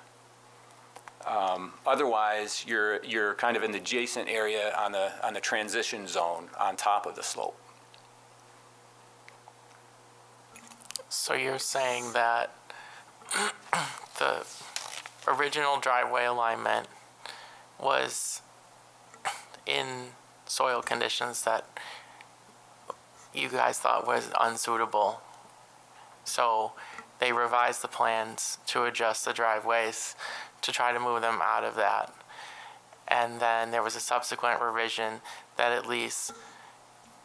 Otherwise, you're kind of in the adjacent area on the transition zone on top of the slope.
So you're saying that the original driveway alignment was in soil conditions that you guys thought was unsuitable. So they revised the plans to adjust the driveways to try to move them out of that. And then there was a subsequent revision that at least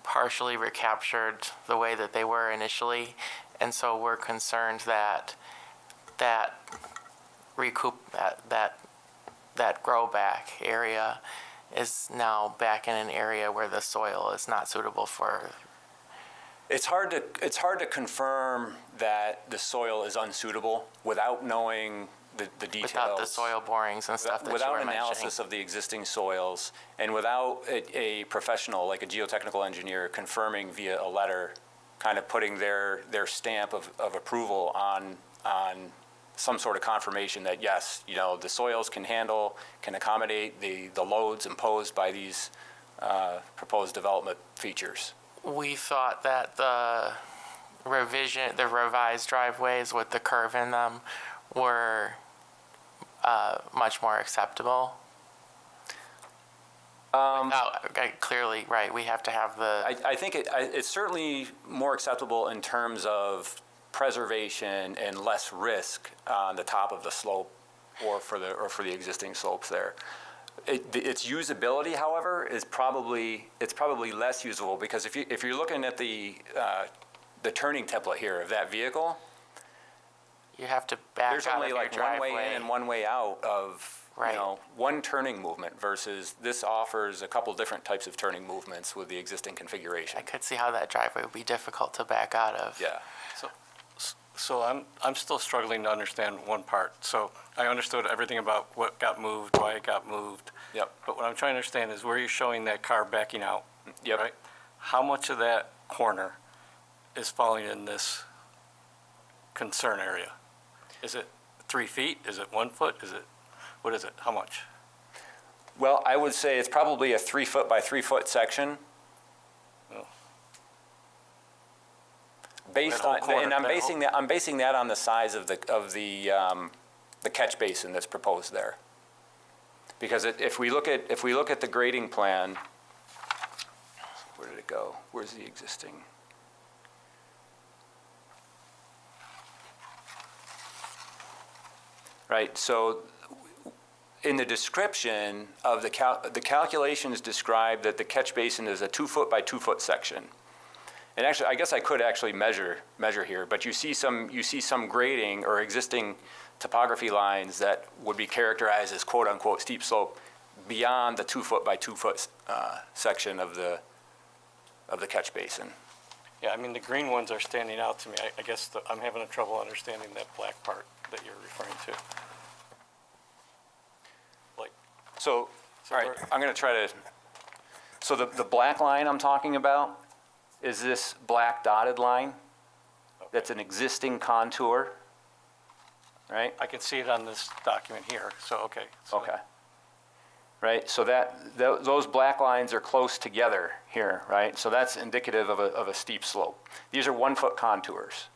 partially recaptured the way that they were initially. And so we're concerned that that grow back area is now back in an area where the soil is not suitable for.
It's hard to confirm that the soil is unsuitable without knowing the details.
Without the soil borings and stuff that you were
Without
mentioning.
analysis of the existing soils, and without a professional, like a geotechnical engineer, confirming via a letter, kind of putting their stamp of approval on some sort of confirmation that, yes, you know, the soils can accommodate the loads imposed by these proposed development features.
We thought that the revised driveways with the curve in them were much more acceptable. Clearly, right, we have to have the.
I think it's certainly more acceptable in terms of preservation and less risk on the top of the slope or for the existing slopes there. Its usability, however, is probably less usable, because if you're looking at the turning template here of that vehicle,
You have to back
there's
out
only
of your
like one way
driveway.
in and one way out of
Right.
one turning movement, versus this offers a couple different types of turning movements with the existing configuration.
I could see how that driveway would be difficult to back out of.
Yeah.
So I'm still struggling to understand one part. So I understood everything about what got moved, why it got moved.
Yep.
But what I'm trying to understand is where you're showing that car backing out.
Yep.
Right? How much of that corner is falling in this concern area? Is it 3 feet? Is it 1 foot? What is it? How much?
Well, I would say it's probably a 3 foot by 3 foot section.
Oh.
Based
That whole
on,
corner,
and I'm basing that on the size of the catch basin that's proposed there. Because if we look at the grading plan, where did it go? Where's the existing? Right, so in the description of the calculations describe that the catch basin is a 2 foot by 2 foot section. And actually, I guess I could actually measure here, but you see some grading or existing topography lines that would be characterized as quote unquote steep slope beyond the 2 foot by 2 foot section of the catch basin.
Yeah, I mean, the green ones are standing out to me. I guess I'm having trouble understanding that black part that you're referring to.
So, all right, I'm going to try to, so the black line I'm talking about is this black dotted line. That's an existing contour, right?
I can see it on this document here, so, okay. So
Okay. Right, so those black lines are close together here, right? So that's indicative of a steep slope. These are 1 foot contours.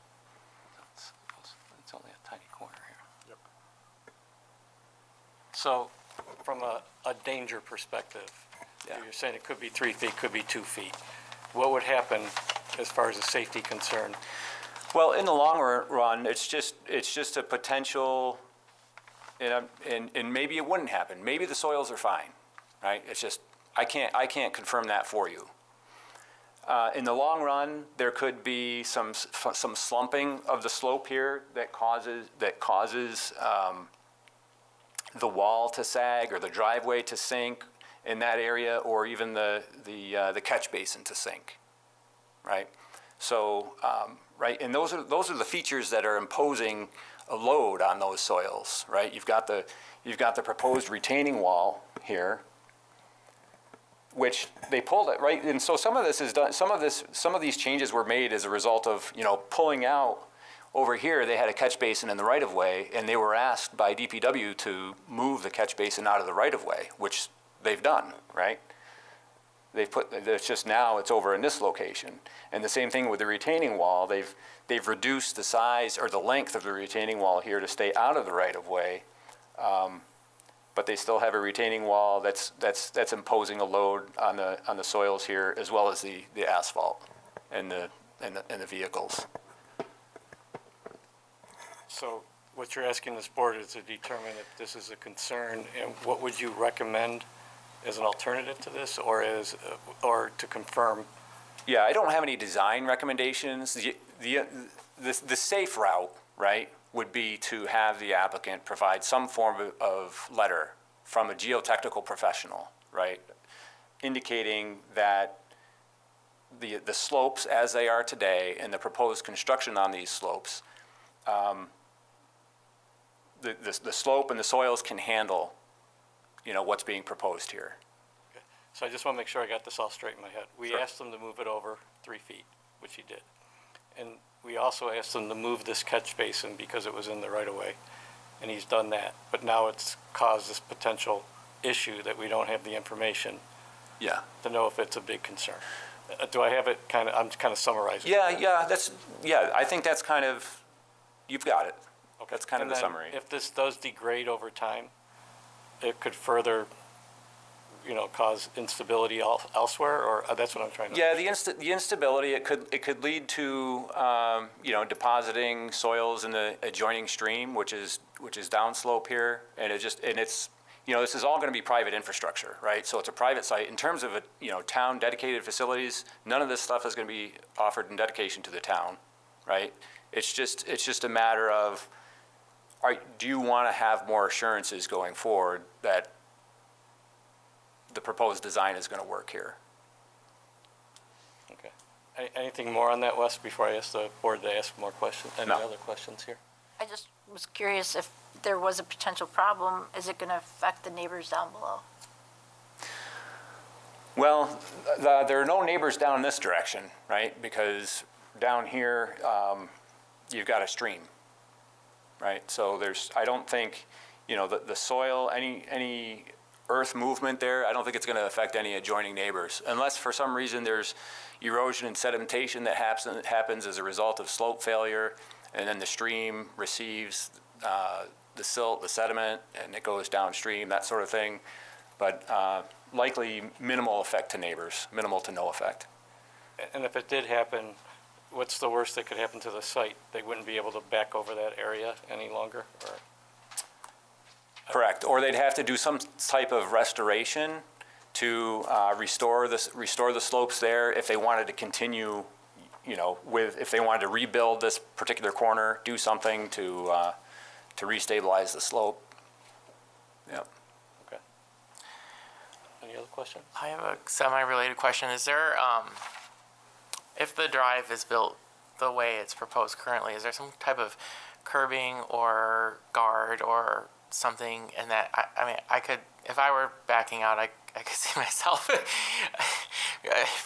It's only a tiny corner here. Yep. So, from a danger perspective,
Yeah.
you're saying it could be 3 feet, could be 2 feet. What would happen as far as a safety concern?
Well, in the long run, it's just a potential, and maybe it wouldn't happen. Maybe the soils are fine, right? It's just, I can't confirm that for you. In the long run, there could be some slumping of the slope here that causes the wall to sag or the driveway to sink in that area, or even the catch basin to sink, right? So, right, and those are the features that are imposing a load on those soils, right? You've got the proposed retaining wall here, which they pulled it, right? And so some of this is done, some of these changes were made as a result of, pulling out over here, they had a catch basin in the right of way, and they were asked by DPW to move the catch basin out of the right of way, which they've done, right? It's just now it's over in this location. And the same thing with the retaining wall. They've reduced the size or the length of the retaining wall here to stay out of the right of way. But they still have a retaining wall that's imposing a load on the soils here, as well as the asphalt and the vehicles.
So what you're asking this board is to determine if this is a concern, and what would you recommend as an alternative to this, or to confirm?
Yeah, I don't have any design recommendations. The safe route, right, would be to have the applicant provide some form of letter from a geotechnical professional, right, indicating that the slopes as they are today and the proposed construction on these slopes, the slope and the soils can handle, what's being proposed here.
Okay. So I just want to make sure I got this all straight in my head. We asked them to move it over 3 feet, which he did. And we also asked them to move this catch basin because it was in the right of way, and he's done that. But now it's caused this potential issue that we don't have the information to know if it's a big concern. Do I have it I'm kind of summarizing?
Yeah, I think that's kind of, you've got it.
Okay.
That's kind of the summary.
If this does degrade over time, it could further, cause instability elsewhere, or that's what I'm trying to.
Yeah, the instability, it could lead to, depositing soils in the adjoining stream, which is downslope here, and it's, this is all going to be private infrastructure, right? So it's a private site. In terms of, town dedicated facilities, none of this stuff is going to be offered in dedication to the town, right? It's just a matter of, do you want to have more assurances going forward that the proposed design is going to work here?
Okay. Anything more on that, Wes, before I ask the board to ask more questions? Any
No.
other questions here?
I just was curious if there was a potential problem, is it going to affect the neighbors down below?
Well, there are no neighbors down this direction, right? Because down here, you've got a stream, right? So I don't think, the soil, any earth movement there, I don't think it's going to affect any adjoining neighbors, unless for some reason there's erosion and sedimentation that happens as a result of slope failure, and then the stream receives the silt, the sediment, and it goes downstream, that sort of thing. But likely minimal effect to neighbors, minimal to no effect.
And if it did happen, what's the worst that could happen to the site? They wouldn't be able to back over that area any longer? Or?
Correct, or they'd have to do some type of restoration to restore the slopes there if they wanted to continue, if they wanted to rebuild this particular corner, do something to restabilize the slope. Yep.
Okay. Any other questions?
I have a semi-related question. Is there, if the drive is built the way it's proposed currently, is there some type of curbing or guard or something in that? I mean, I could, if I were backing out, I could see myself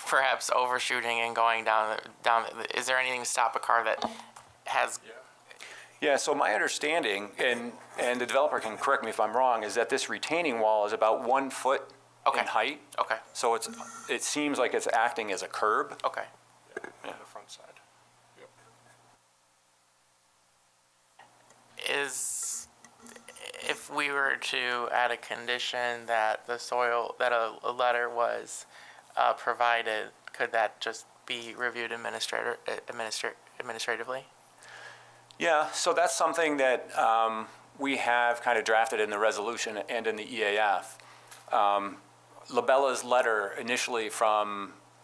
perhaps overshooting and going down. Is there anything to stop a car that has?
Yeah, so my understanding, and the developer can correct me if I'm wrong, is that this retaining wall is about 1 foot in height.
Okay.
So it seems like it's acting as a curb.
Okay.
On the front side.
If we were to add a condition that a letter was provided, could that just be reviewed administratively?
Yeah, so that's something that we have kind of drafted in the resolution and in the EAF. Labella's letter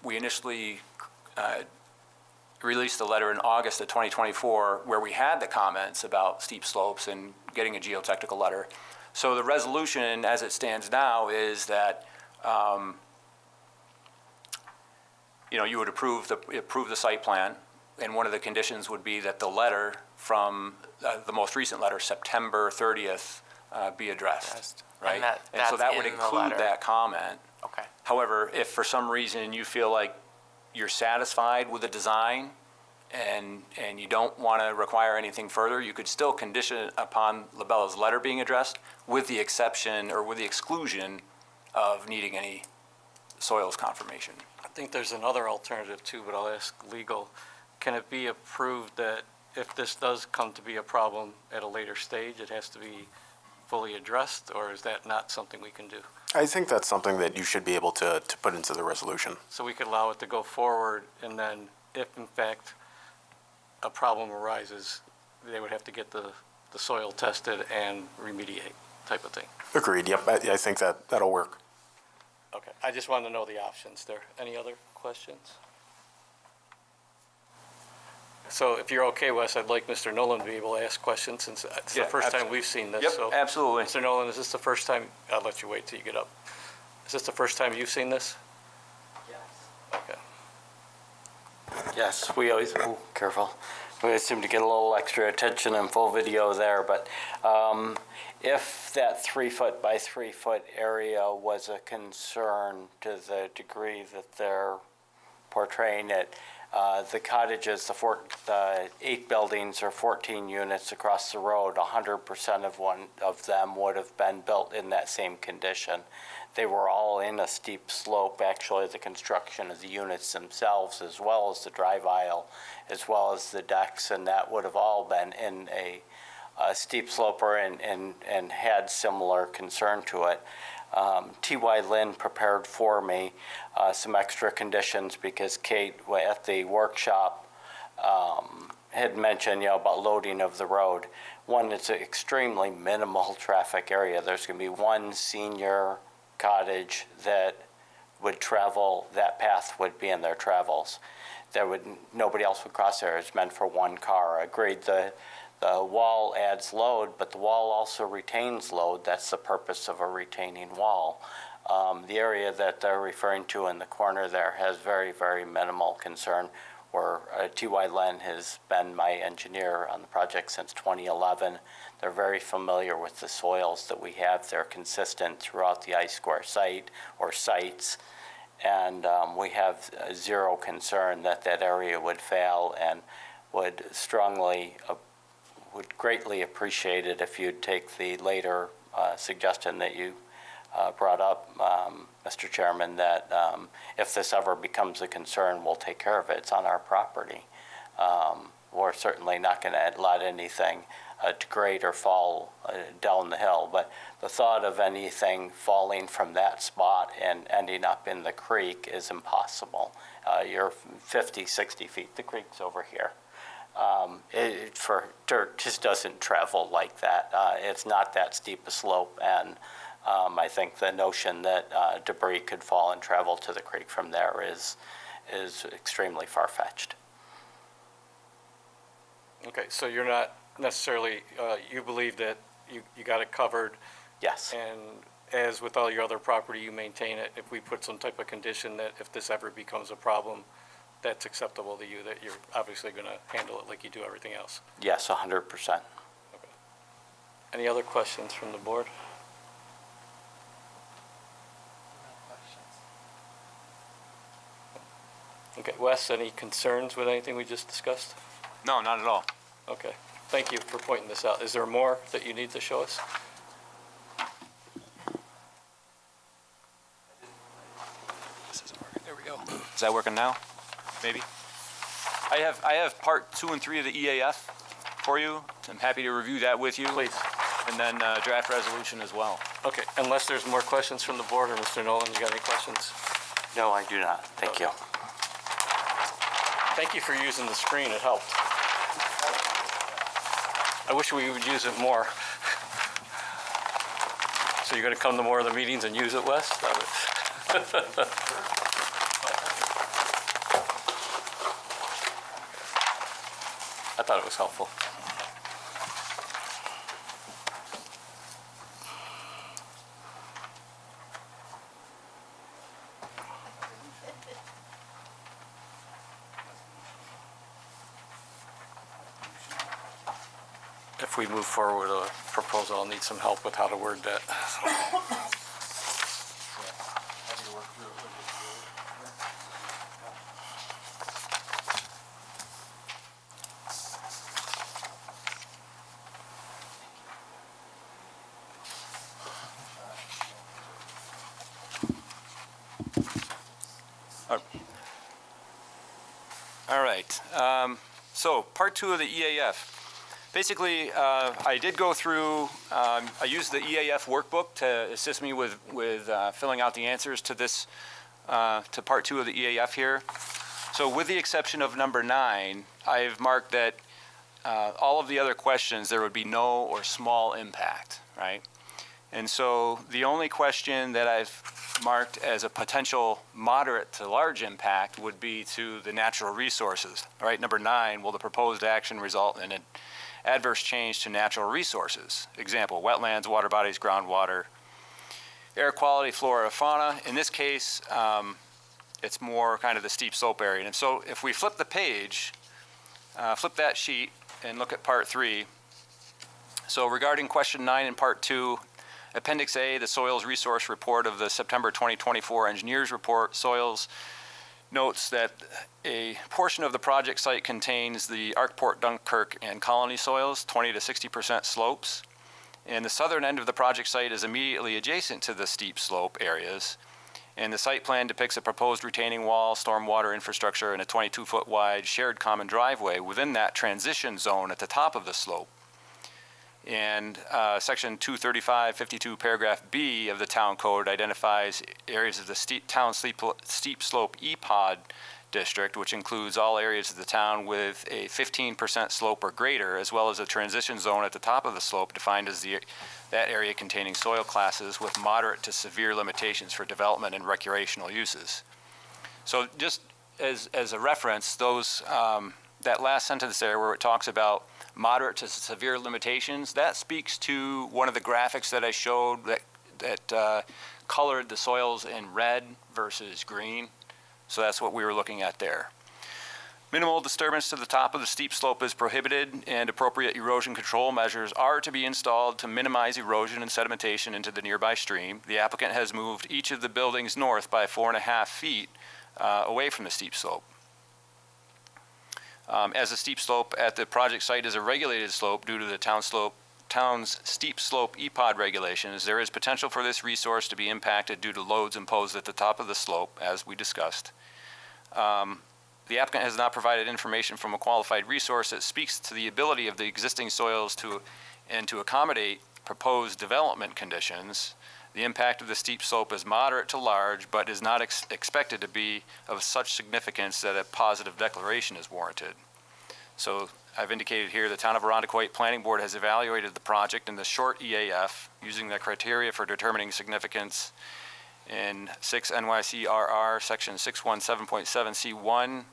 we initially released the letter in August of 2024 where we had the comments about steep slopes and getting a geotechnical letter. So the resolution as it stands now is that you would approve the site plan, and one of the conditions would be that the letter from the most recent letter, September 30th, be addressed, right?
And
so that would
in the
include
letter.
that comment.
Okay.
However, if for some reason you feel like you're satisfied with the design and you don't want to require anything further, you could still condition it upon Labella's letter being addressed with the exception or with the exclusion of needing any soils confirmation.
I think there's another alternative too, but I'll ask legal. Can it be approved that if this does come to be a problem at a later stage, it has to be fully addressed, or is that not something we can do?
I think that's something that you should be able to put into the resolution.
So we could allow it to go forward, and then if in fact a problem arises, they would have to get the soil tested and remediate type of thing.
Agreed, yep, I think that'll work.
Okay, I just wanted to know the options there. Any other questions? So if you're okay, Wes, I'd like Mr. Nolan to be able to ask questions since it's the
Yeah,
first time
absolutely.
we've seen this.
Yep,
So,
absolutely.
Mr. Nolan, is this the first time, I'll let you wait till you get up. Is this the first time you've seen this?
Yes.
Okay.
Yes, we always, careful. We always seem to get a little extra attention in full video there, but if that 3-foot by 3-foot area was a concern to the degree that they're portraying it, the cottages, the 8 buildings or 14 units across the road, 100% of them would have been built in that same condition. They were all in a steep slope, actually the construction of the units themselves, as well as the drive aisle, as well as the decks, and that would have all been in a steep sloper and had similar concern to it. T.Y. Lin prepared for me some extra conditions because Kate at the workshop had mentioned, about loading of the road. One, it's an extremely minimal traffic area. There's going to be one senior cottage that would travel, that path would be in their travels. Nobody else would cross there. It's meant for one car. Agreed, the wall adds load, but the wall also retains load. That's the purpose of a retaining wall. The area that they're referring to in the corner there has very, very minimal concern, where T.Y. Len has been my engineer on the project since 2011. They're very familiar with the soils that we have. They're consistent throughout the I-Square site or sites. And we have zero concern that that area would fail, and would greatly appreciate it if you'd take the later suggestion that you brought up, Mr. Chairman, that if this ever becomes a concern, we'll take care of it. It's on our property. We're certainly not going to let anything degrade or fall down the hill, but the thought of anything falling from that spot and ending up in the creek is impossible. You're 50, 60 feet. The creek's over here. For dirt just doesn't travel like that. It's not that steep a slope, and I think the notion that debris could fall and travel to the creek from there is extremely far-fetched.
Okay, so you're not necessarily, you believe that you got it covered,
Yes.
and as with all your other property, you maintain it. If we put some type of condition that if this ever becomes a problem, that's acceptable to you, that you're obviously going to handle it like you do everything else.
Yes, 100%.
Any other questions from the board? Okay, Wes, any concerns with anything we just discussed?
No, not at all.
Okay, thank you for pointing this out. Is there more that you need to show us?
There we go. Is that working now? Maybe? I have part 2 and 3 of the EAF for you. I'm happy to review that with you.
Please.
And then draft resolution as well.
Okay, unless there's more questions from the board, or Mr. Nolan, you got any questions?
No, I do not. Thank you.
Thank you for using the screen, it helped. I wish we would use it more. So you're gonna come to more of the meetings and use it, Wes? I thought it was helpful. If we move forward with a proposal, I'll need some help with how to word that.
Happy to work through it.
right. So part 2 of the EAF. Basically, I did go through, I used the EAF workbook to assist me with filling out the answers to this, to part 2 of the EAF here. So with the exception of number 9, I've marked that all of the other questions, there would be no or small impact, right? And so the only question that I've marked as a potential moderate to large impact would be to the natural resources. All right, number 9, will the proposed action result in an adverse change to natural resources? Example, wetlands, water bodies, groundwater, air quality, flora, fauna. In this case, it's more kind of the steep slope area. And so if we flip the page, flip that sheet and look at part 3. So regarding question 9 in part 2, Appendix A, the Soils Resource Report of the September 2024 Engineers Report, Soils notes that a portion of the project site contains the Arkport, Dunkirk, and Colony soils, 20 to 60% slopes. And the southern end of the project site is immediately adjacent to the steep slope areas. And the site plan depicts a proposed retaining wall, stormwater infrastructure, and a 22-foot wide shared common driveway within that transition zone at the top of the slope. And section 235-52 paragraph B of the town code identifies areas of the town steep slope EPOD district, which includes all areas of the town with a 15% slope or greater, as well as a transition zone at the top of the slope defined as that area containing soil classes with moderate to severe limitations for development and recreational uses. So just as a reference, those that last sentence there where it talks about moderate to severe limitations, that speaks to one of the graphics that I showed that colored the soils in red versus green. So that's what we were looking at there. Minimal disturbance to the top of the steep slope is prohibited, and appropriate erosion control measures are to be installed to minimize erosion and sedimentation into the nearby stream. The applicant has moved each of the buildings north by 4.5 feet away from the steep slope. As a steep slope at the project site is a regulated slope due to the town's steep slope EPOD regulations, there is potential for this resource to be impacted due to loads imposed at the top of the slope, as we discussed. The applicant has not provided information from a qualified resource that speaks to the ability of the existing soils to accommodate proposed development conditions. The impact of the steep slope is moderate to large, but is not expected to be of such significance that a positive declaration is warranted. So I've indicated here the Town of Arundecoit Planning Board has evaluated the project in the short EAF using the criteria for determining significance in 6 NYCRR section 617.7 C1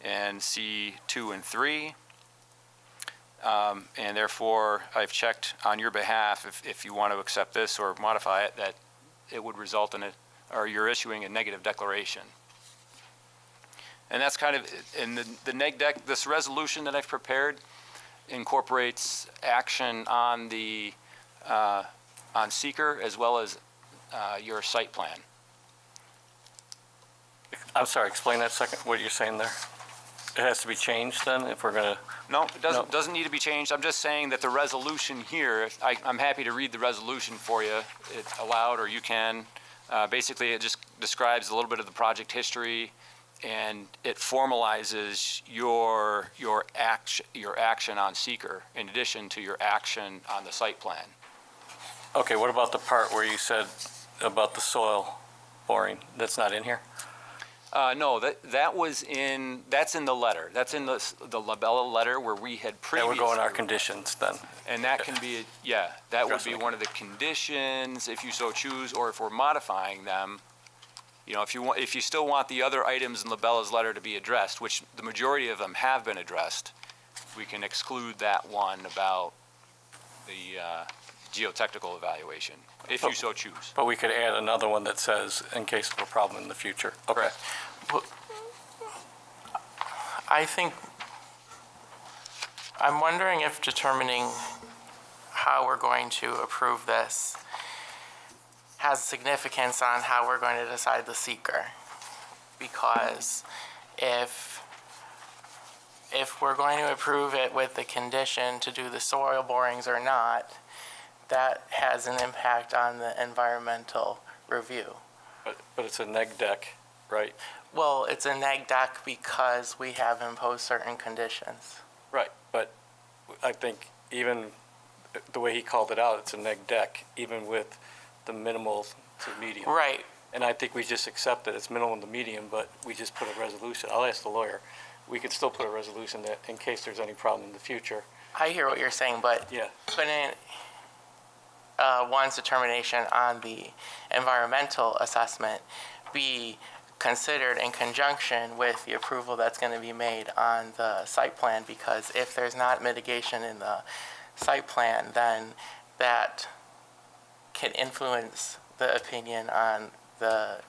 and C2 and 3. And therefore, I've checked on your behalf if you want to accept this or modify it, that it would result in or you're issuing a negative declaration. And that's kind of, in the neg deck, this resolution that I've prepared incorporates action on the, on seeker as well as your site plan.
I'm sorry, explain that second, what you're saying there. It has to be changed then, if we're gonna?
No, it doesn't need to be changed. I'm just saying that the resolution here, I'm happy to read the resolution for you aloud, or you can. Basically, it just describes a little bit of the project history, and it formalizes your action on seeker in addition to your action on the site plan.
Okay, what about the part where you said about the soil boring? That's not in here?
No, that's in the letter. That's in the Labella letter where we had previously.
That would go in our conditions then.
And that can be, yeah, that would be one of the conditions if you so choose, or if we're modifying them. You know, if you still want the other items in Labella's letter to be addressed, which the majority of them have been addressed, we can exclude that one about the geotechnical evaluation, if you so choose.
But we could add another one that says, in case of a problem in the future. Okay.
Correct.
Well, I think, I'm wondering if determining how we're going to approve this has significance on how we're going to decide the seeker. Because if we're going to approve it with the condition to do the soil borings or not, that has an impact on the environmental review.
But it's a neg deck, right?
Well, it's a neg deck because we have imposed certain conditions.
Right, but I think even the way he called it out, it's a neg deck, even with the minimal to medium.
Right.
And I think we just accept that it's minimal to medium, but we just put a resolution. I'll ask the lawyer. We could still put a resolution that in case there's any problem in the future.
I hear what you're saying, but
Yeah.
couldn't one's determination on the environmental assessment be considered in conjunction with the approval that's going to be made on the site plan? Because if there's not mitigation in the site plan, then that can influence the opinion on the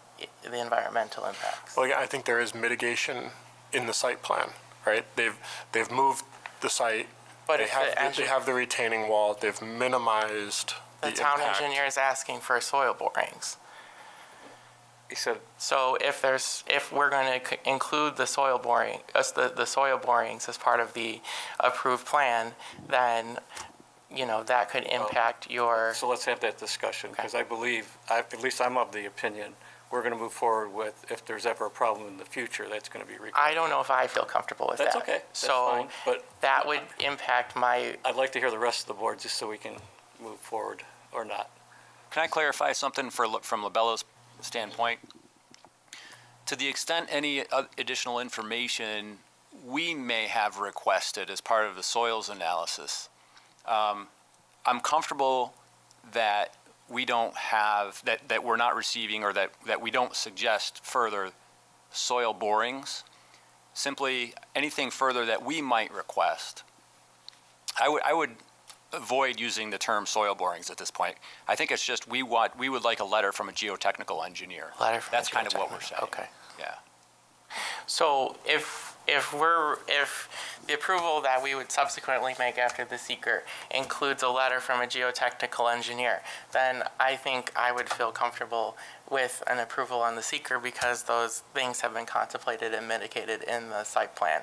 environmental impacts.
Well, yeah, I think there is mitigation in the site plan, right? They've moved the site.
But
They
if
they have the retaining wall. They've minimized the
the town
impact.
engineer is asking for soil borings.
He said,
So if we're going to include the soil boring, the soil borings as part of the approved plan, then, that could impact your,
so let's have that discussion, because I believe, at least I'm of the opinion, we're going to move forward with, if there's ever a problem in the future, that's going to be required.
I don't know if I feel comfortable with that.
That's okay, that's
So
fine, but
that would impact my,
I'd like to hear the rest of the board, just so we can move forward, or not.
Can I clarify something from LaBella's standpoint? To the extent any additional information we may have requested as part of the soils analysis, I'm comfortable that we don't have, that we're not receiving, or that we don't suggest further soil borings. Simply anything further that we might request. I would avoid using the term soil borings at this point. I think it's just we would like a letter from a geotechnical engineer.
Letter from a
That's kind of what we're
geotechnical,
saying.
okay.
Yeah.
So if the approval that we would subsequently make after the seeker includes a letter from a geotechnical engineer, then I think I would feel comfortable with an approval on the seeker because those things have been contemplated and mitigated in the site plan.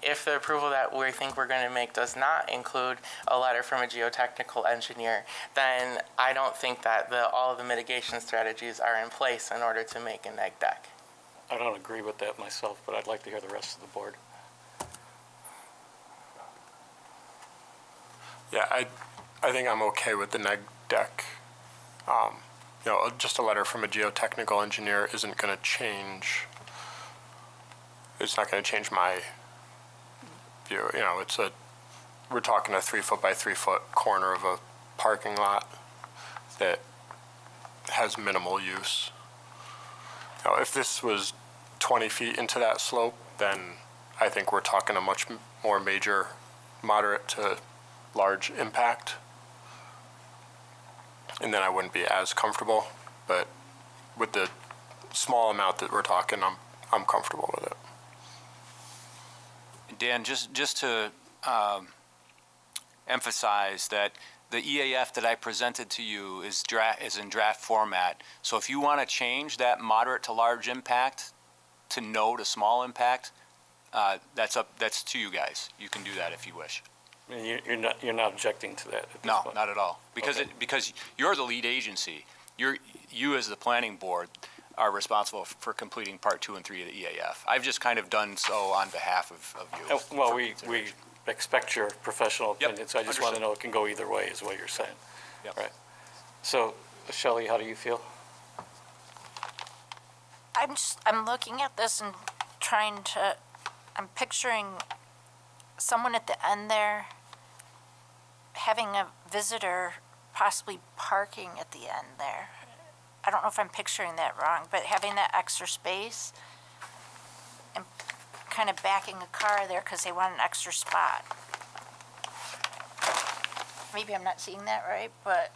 If the approval that we think we're going to make does not include a letter from a geotechnical engineer, then I don't think that all of the mitigation strategies are in place in order to make a neg deck.
I don't agree with that myself, but I'd like to hear the rest of the board.
Yeah, I think I'm okay with the neg deck. Just a letter from a geotechnical engineer isn't going to change. It's not going to change my view. We're talking a 3 foot by 3 foot corner of a parking lot that has minimal use. If this was 20 feet into that slope, then I think we're talking a much more major, moderate to large impact. And then I wouldn't be as comfortable. But with the small amount that we're talking, I'm comfortable with it.
Dan, just to emphasize that the EAF that I presented to you is in draft format. So if you want to change that moderate to large impact to no to small impact, that's to you guys. You can do that if you wish.
I mean, you're not objecting to that at this
No,
point?
not at all. Because
Okay.
because you're the lead agency. You as the planning board are responsible for completing part 2 and 3 of the EAF. I've just kind of done so on behalf of you.
Well, we expect your professional
Yep,
opinion, so I just want to
understood.
know it can go either way, is what you're saying.
Yep.
Right. So, Shelley, how do you feel?
I'm looking at this and I'm picturing someone at the end there having a visitor possibly parking at the end there. I don't know if I'm picturing that wrong, but having that extra space and kind of backing a car there because they want an extra spot. Maybe I'm not seeing that right, but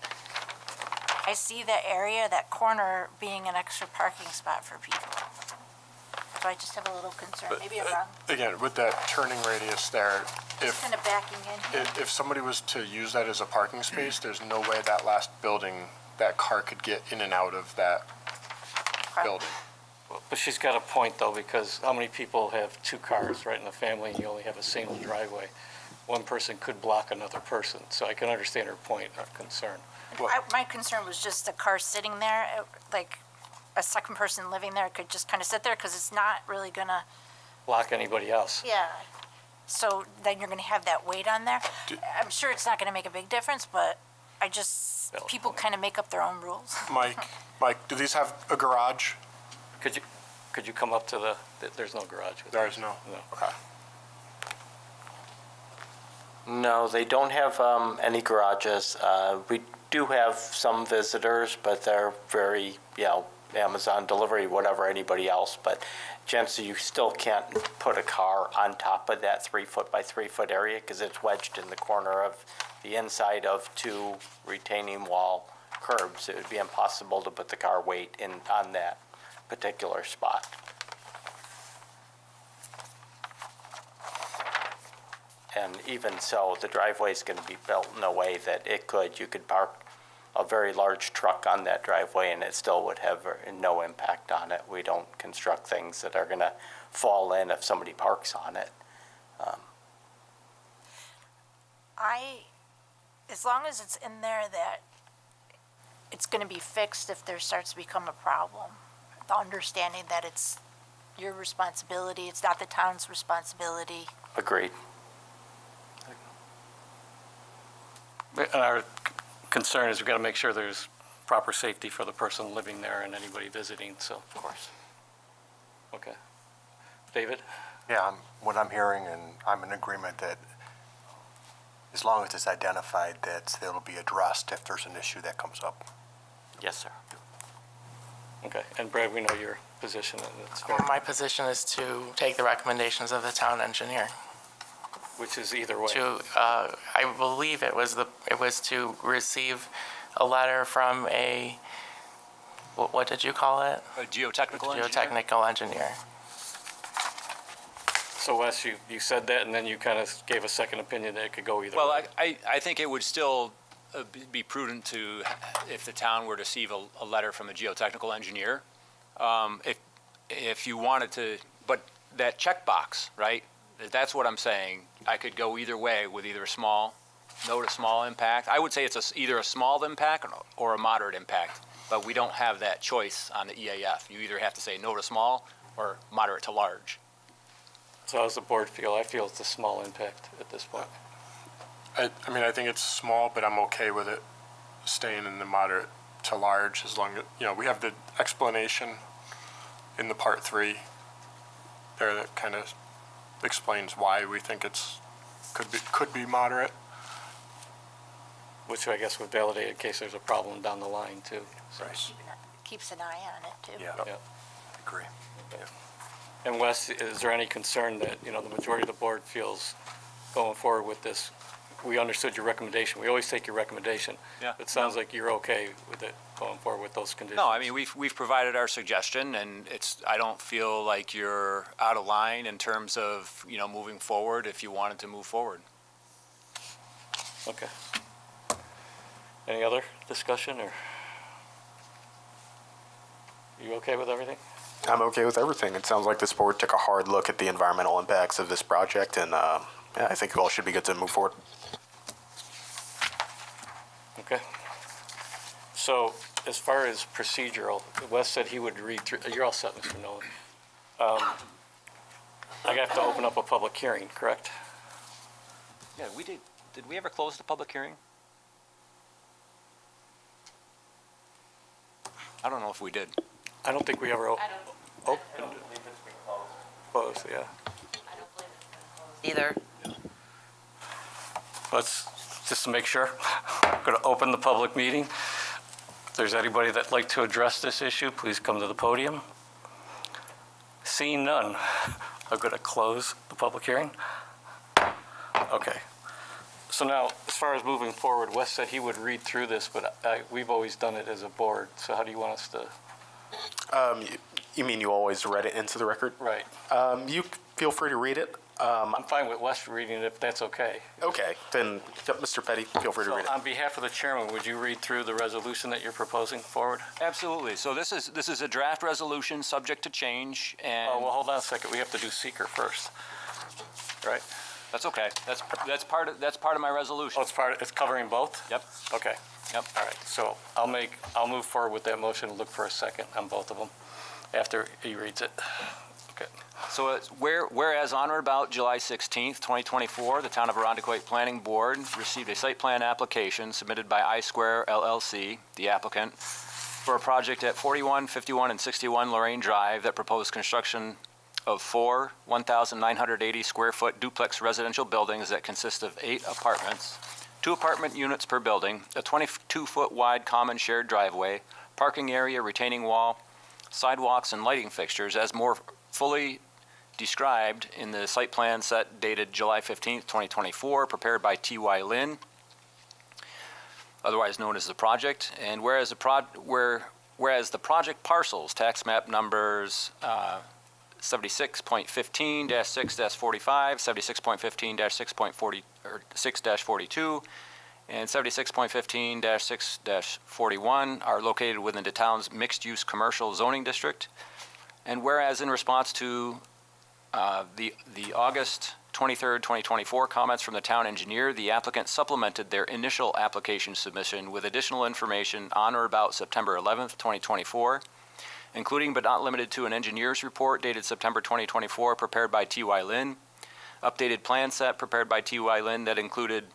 I see that area, that corner being an extra parking spot for people. So I just have a little concern. Maybe I'm wrong.
Again, with that turning radius there,
Just kind of backing in here.
if somebody was to use that as a parking space, there's no way that last building, that car could get in and out of that building.
But she's got a point, though, because how many people have 2 cars, right, in the family, and you only have a single driveway? One person could block another person, so I can understand her point of concern.
My concern was just the car sitting there, like a second person living there could just kind of sit there, because it's not really gonna,
Block anybody else.
yeah. So then you're gonna have that weight on there. I'm sure it's not gonna make a big difference, but people kind of make up their own rules.
Mike, do these have a garage?
Could you come up to there's no garage.
There is no.
No.
Okay.
No, they don't have any garages. We do have some visitors, but they're very, Amazon delivery, whatever, anybody else. But chances you still can't put a car on top of that 3 foot by 3 foot area because it's wedged in the corner of the inside of 2 retaining wall curbs. It would be impossible to put the car weight in on that particular spot. And even so, the driveway is going to be built in a way that you could park a very large truck on that driveway and it still would have no impact on it. We don't construct things that are going to fall in if somebody parks on it.
As long as it's in there that it's gonna be fixed if there starts to become a problem. The understanding that it's your responsibility, it's not the town's responsibility.
Agreed.
Our concern is we've got to make sure there's proper safety for the person living there and anybody visiting, so. Of course. Okay. David?
Yeah, what I'm hearing, and I'm in agreement that as long as it's identified, that it'll be addressed if there's an issue that comes up.
Yes, sir.
Okay. And Brad, we know your position, and it's fair,
My position is to take the recommendations of the town engineer.
which is either way.
I believe it was to receive a letter from what did you call it?
A geotechnical engineer?
Geotechnical engineer.
So Wes, you said that, and then you kind of gave a second opinion that it could go either
Well,
way.
I think it would still be prudent to, if the town were to receive a letter from a geotechnical engineer, if you wanted to, but that checkbox, right? That's what I'm saying. I could go either way with either no to small impact. I would say it's either a small impact or a moderate impact, but we don't have that choice on the EAF. You either have to say no to small or moderate to large.
So how does the board feel? I feel it's a small impact at this point.
I mean, I think it's small, but I'm okay with it staying in the moderate to large as long as, we have the explanation in the part 3 there that kind of explains why we think could be moderate.
Which I guess would validate in case there's a problem down the line too.
Right.
Keeps an eye on it too.
Yeah,
Yeah.
agree.
And Wes, is there any concern that, the majority of the board feels going forward with this? We understood your recommendation. We always take your recommendation.
Yeah.
It sounds like you're okay with it going forward with those conditions.
No, I mean, we've provided our suggestion, and I don't feel like you're out of line in terms of, moving forward if you wanted to move forward.
Okay. Any other discussion, or? You okay with everything?
I'm okay with everything. It sounds like this board took a hard look at the environmental impacts of this project, and I think you all should be good to move forward.
Okay. So as far as procedural, Wes said he would read through, you're all set, Mr. Nolan. I have to open up a public hearing, correct?
Yeah, we did. Did we ever close the public hearing? I don't know if we did.
I don't think we ever opened it. Closed, yeah.
Either.
Let's, just to make sure, I'm going to open the public meeting. If there's anybody that'd like to address this issue, please come to the podium. Seeing none, I'm going to close the public hearing. Okay. So now, as far as moving forward, Wes said he would read through this, but we've always done it as a board. So how do you want us to?
You mean you always read it into the record?
Right.
You feel free to read it.
I'm fine with Wes reading it if that's okay.
Okay, then, yep, Mr. Petty, feel free to read it.
On behalf of the chairman, would you read through the resolution that you're proposing forward?
Absolutely. So this is a draft resolution subject to change, and
Oh, well, hold on a second. We have to do seeker first. Right?
that's okay. That's part of my resolution.
Oh, it's covering both?
Yep.
Okay. Yep. All right, so I'll move forward with that motion and look for a second on both of them after he reads it. Okay.
So it's whereas on or about July 16th, 2024, the Town of Arundecoit Planning Board received a site plan application submitted by I-Square LLC, the applicant, for a project at 41, 51, and 61 Lorraine Drive that proposed construction of 4 1,980 square foot duplex residential buildings that consist of 8 apartments, 2 apartment units per building, a 22-foot wide common shared driveway, parking area, retaining wall, sidewalks, and lighting fixtures as more fully described in the site plan set dated July 15th, 2024, prepared by T.Y. Lin, otherwise known as the project. And whereas the project parcels, tax map numbers 76.15-6-45, 76.15-6.42, and 76.15-6-41 are located within the town's mixed-use commercial zoning district. And whereas in response to the August 23rd, 2024 comments from the town engineer, the applicant supplemented their initial application submission with additional information on or about September 11th, 2024, including but not limited to an engineer's report dated September 2024 prepared by T.Y. Lin, updated plan set prepared by T.Y. Lin that included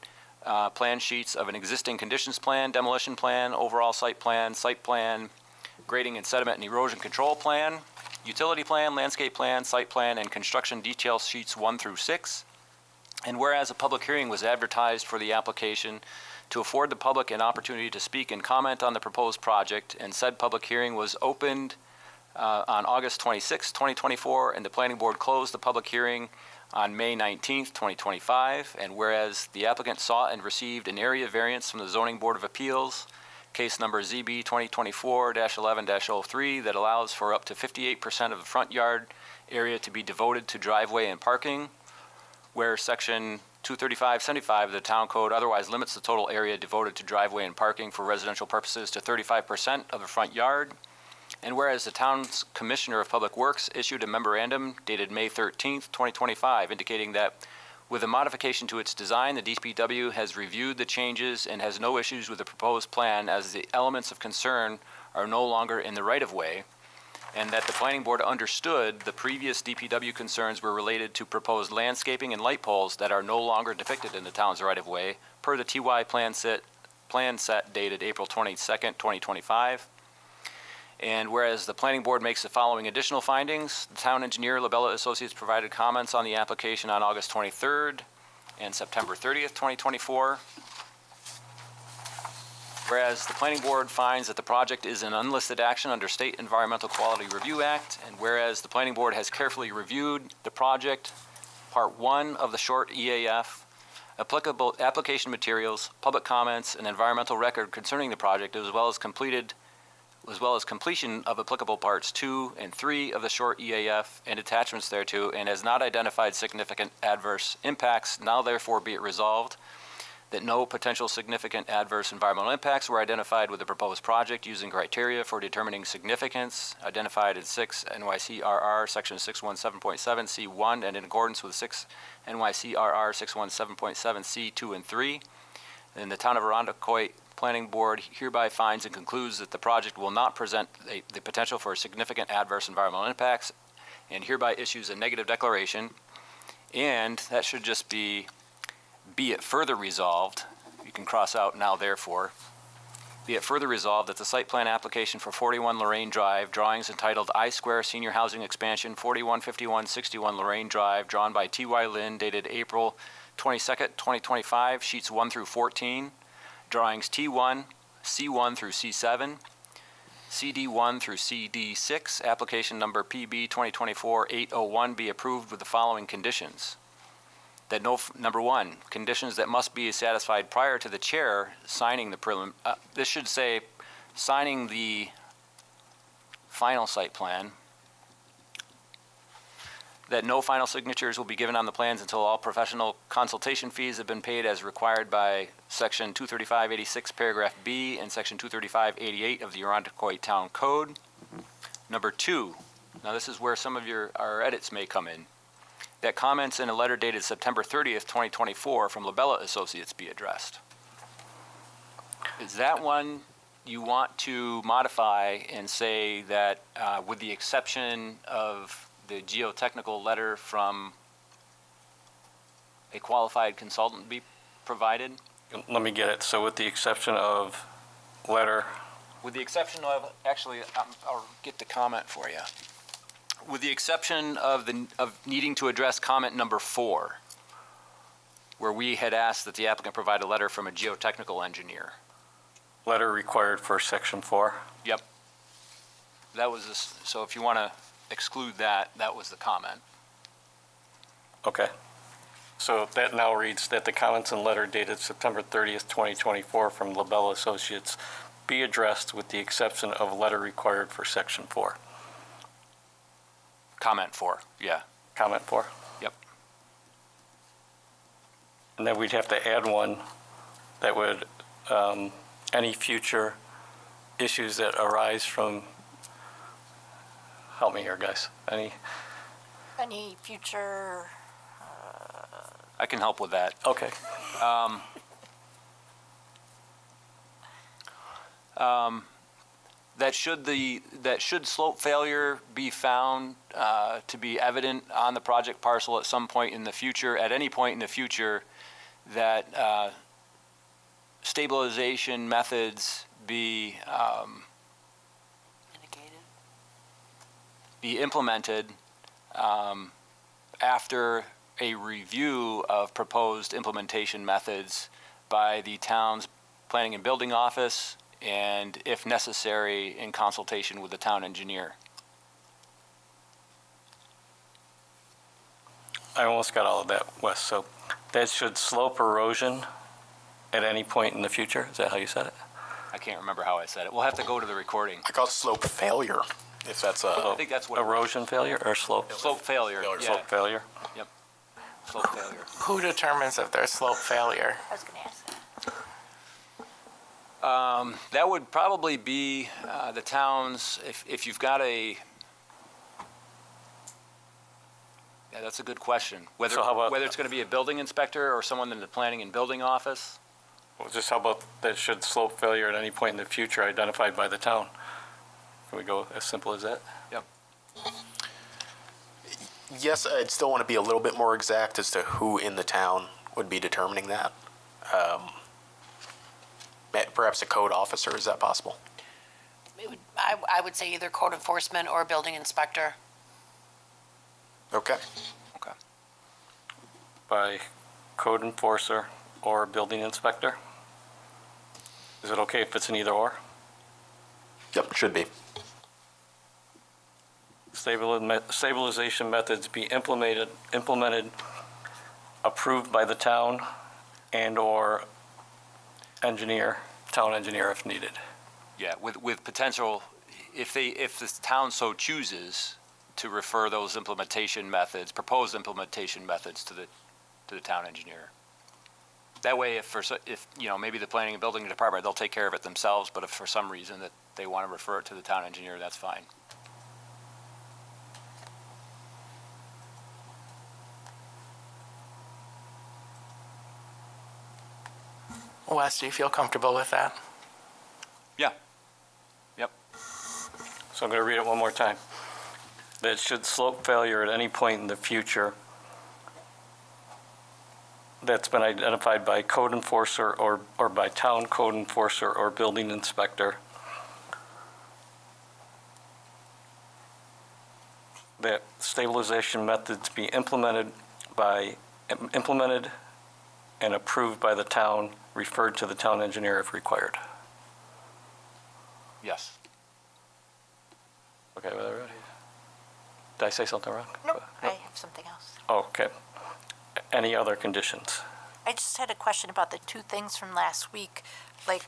plan sheets of an existing conditions plan, demolition plan, overall site plan, grading and sediment and erosion control plan, utility plan, landscape plan, site plan, and construction detail sheets 1 through 6. And whereas a public hearing was advertised for the application to afford the public an opportunity to speak and comment on the proposed project, and said public hearing was opened on August 26, 2024, and the planning board closed the public hearing on May 19th, 2025. And whereas the applicant sought and received an area variance from the Zoning Board of Appeals, case number ZB 2024-11-03, that allows for up to 58% of the front yard area to be devoted to driveway and parking, where section 235-75 of the town code otherwise limits the total area devoted to driveway and parking for residential purposes to 35% of the front yard. And whereas the town's Commissioner of Public Works issued a memorandum dated May 13th, 2025, indicating that with a modification to its design, the DPW has reviewed the changes and has no issues with the proposed plan, as the elements of concern are no longer in the right-of-way, and that the planning board understood the previous DPW concerns were related to proposed landscaping and light poles that are no longer depicted in the town's right-of-way, per the TY plan set dated April 22nd, 2025. And whereas the planning board makes the following additional findings, the town engineer, Labella Associates, provided comments on the application on August 23rd and September 30th, 2024. Whereas the planning board finds that the project is an unlisted action under State Environmental Quality Review Act, and whereas the planning board has carefully reviewed the project, Part 1 of the short EAF, applicable application materials, public comments, and environmental record concerning the project, as well as completion of applicable parts 2 and 3 of the short EAF and attachments thereto, and has not identified significant adverse impacts, now therefore be it resolved that no potential significant adverse environmental impacts were identified with the proposed project using criteria for determining significance identified in 6 NYCRR section 617.7 C1 and in accordance with 6 NYCRR 617.7 C2 and 3. And the Town of Arundecoit Planning Board hereby finds and concludes that the project will not present the potential for significant adverse environmental impacts, and hereby issues a negative declaration. And that should just be it further resolved, you can cross out now therefore, be it further resolved that the site plan application for 41 Lorraine Drive, drawings entitled I-Square Senior Housing Expansion, 415161 Lorraine Drive, drawn by T.Y. Lin, dated April 22nd, 2025, sheets 1 through 14, drawings T1, C1 through C7, CD1 through CD6, application number PB 2024-801 be approved with the following conditions. That number 1, conditions that must be satisfied prior to the chair signing the this should say signing the final site plan. That no final signatures will be given on the plans until all professional consultation fees have been paid as required by section 235-86 paragraph B and section 235-88 of the Arundecoit Town Code. Number 2, now this is where some of our edits may come in. That comments in a letter dated September 30th, 2024 from Labella Associates be addressed. Is that one you want to modify and say that with the exception of the geotechnical letter from a qualified consultant be provided?
Let me get it. So with the exception of letter,
With the exception of, actually, I'll get the comment for you. With the exception of needing to address comment number 4, where we had asked that the applicant provide a letter from a geotechnical engineer.
letter required for section 4.
Yep. That was, so if you want to exclude that, that was the comment.
Okay. So that now reads that the comments and letter dated September 30th, 2024 from LaBelle Associates be addressed with the exception of letter required for section 4.
Comment 4, yeah.
Comment 4.
Yep.
And then we'd have to add one that would, any future issues that arise from, help me here, guys,
Any future,
I can help with that.
okay.
That should slope failure be found to be evident on the project parcel at some point in the future, at any point in the future, that stabilization methods be implemented after a review of proposed implementation methods by the town's planning and building office, and if necessary, in consultation with the town engineer.
I almost got all of that, Wes. So that should slope erosion at any point in the future? Is that how you said it?
I can't remember how I said it. We'll have to go to the recording.
I call it slope failure, if that's
I think that's what.
Erosion failure or slope?
Slope failure, yeah.
Slope failure?
Yep. Slope failure.
Who determines if there's slope failure?
I was going to ask that.
That would probably be the town's, if you've got a, yeah, that's a good question. Whether,
So how about-
whether it's going to be a building inspector or someone in the planning and building office.
Well, just how about that should slope failure at any point in the future identified by the town? Can we go as simple as that?
Yep.
Yes, I'd still want to be a little bit more exact as to who in the town would be determining that. Perhaps a code officer, is that possible?
I would say either code enforcement or building inspector.
Okay.
Okay.
By code enforcer or building inspector? Is it okay if it's an either or?
Yep, should be.
Stabilization methods be implemented, approved by the town and/or engineer, town engineer if needed.
Yeah, with potential, if the town so chooses to refer those implementation methods, proposed implementation methods to the town engineer. That way, if maybe the planning and building department, they'll take care of it themselves, but if for some reason that they want to refer it to the town engineer, that's fine.
Wes, do you feel comfortable with that?
Yeah. Yep.
So I'm going to read it one more time. That should slope failure at any point in the future that's been identified by code enforcer or by town code enforcer or building inspector. That stabilization methods be implemented and approved by the town, referred to the town engineer if required.
Yes.
Okay, well, ready? Did I say something wrong?
Nope, I have something else.
Oh, okay. Any other conditions?
I just had a question about the two things from last week, like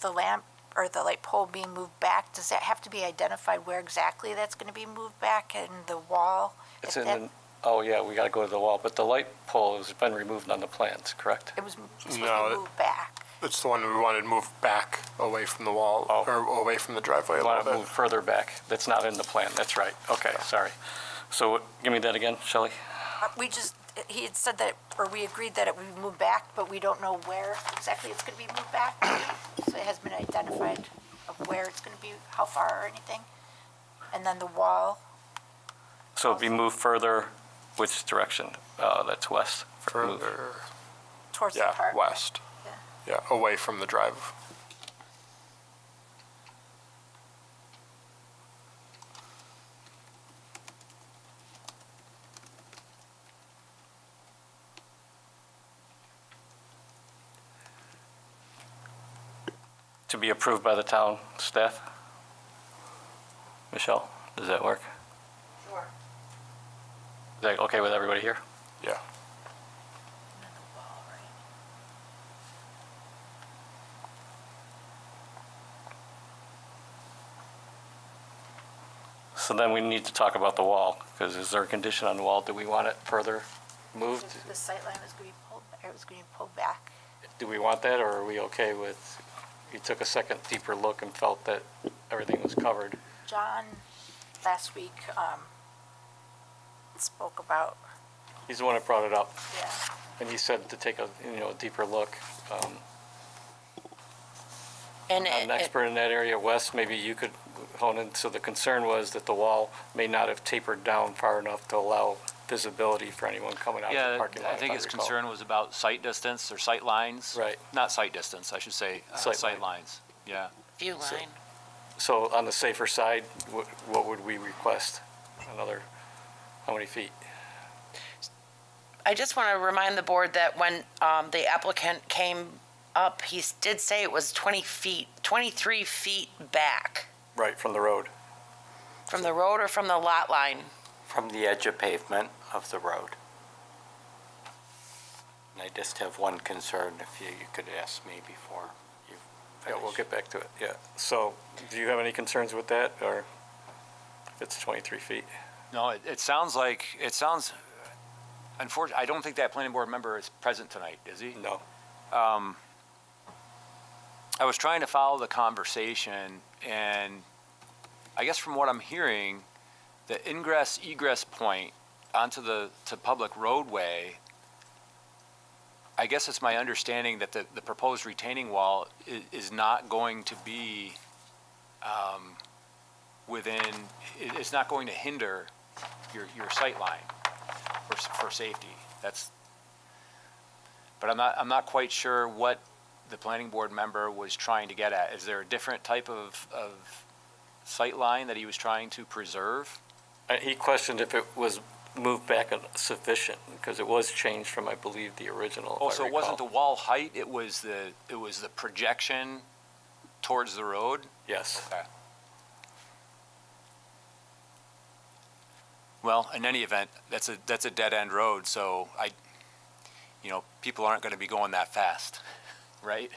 the lamp or the light pole being moved back. Does that have to be identified where exactly that's going to be moved back in the wall?
It's
If
in,
that-
oh, yeah, we got to go to the wall, but the light pole has been removed on the plans, correct?
It was supposed to
No,
be moved back.
It's the one we wanted to move back away from the wall,
Oh.
or away from the driveway a
We want
little
to
bit.
move further back. That's not in the plan, that's right. Okay, sorry. So give me that again, Shelley.
We just, he had said that, or we agreed that it would be moved back, but we don't know where exactly it's gonna be moved back. So it hasn't been identified of where it's gonna be, how far or anything. And then the wall,
So it'd be moved further, which direction? That's west.
Further,
towards the
yeah,
park.
west. Yeah, away from the drive.
To be approved by the town staff? Michelle, does that work?
Sure.
Is that okay with everybody here?
Yeah.
So then we need to talk about the wall, because is there a condition on the wall? Do we want it further moved?
The sightline was gonna be pulled, or it was gonna be pulled back.
Do we want that, or are we okay with, you took a second deeper look and felt that everything was covered?
John, last week, spoke about,
He's the one that brought it up,
yeah,
and he said to take a, a deeper look.
And
Not an expert in that area, Wes, maybe you could hone in. So the concern was that the wall may not have tapered down far enough to allow visibility for anyone coming out of the
Yeah,
parking lot.
I think
if
his
recall.
concern was about sight distance or sight lines.
Right.
Not sight distance, I should say,
Sight
sight
line.
lines. Yeah.
view line.
So on the safer side, what would we request? Another, how many feet?
I just want to remind the board that when the applicant came up, he did say it was 23 feet back
Right, from the road.
from the road or from the lot line.
From the edge of pavement of the road. And I just have one concern, if you could ask me before you
Yeah,
finish.
we'll get back to it, yeah. So, do you have any concerns with that, or if it's 23 feet?
No, it sounds like, unfortunately, I don't think that planning board member is present tonight, is he?
No.
I was trying to follow the conversation, and I guess from what I'm hearing, the ingress egress point onto the public roadway, I guess it's my understanding that the proposed retaining wall is not going to be it's not going to hinder your sight line for safety. But I'm not quite sure what the planning board member was trying to get at. Is there a different type of sight line that he was trying to preserve?
He questioned if it was moved back sufficient, because it was changed from, I believe, the original.
Oh, so it wasn't the wall height, it was the projection towards the road?
Yes.
Okay. Well, in any event, that's a dead-end road, so people aren't gonna be going that fast, right?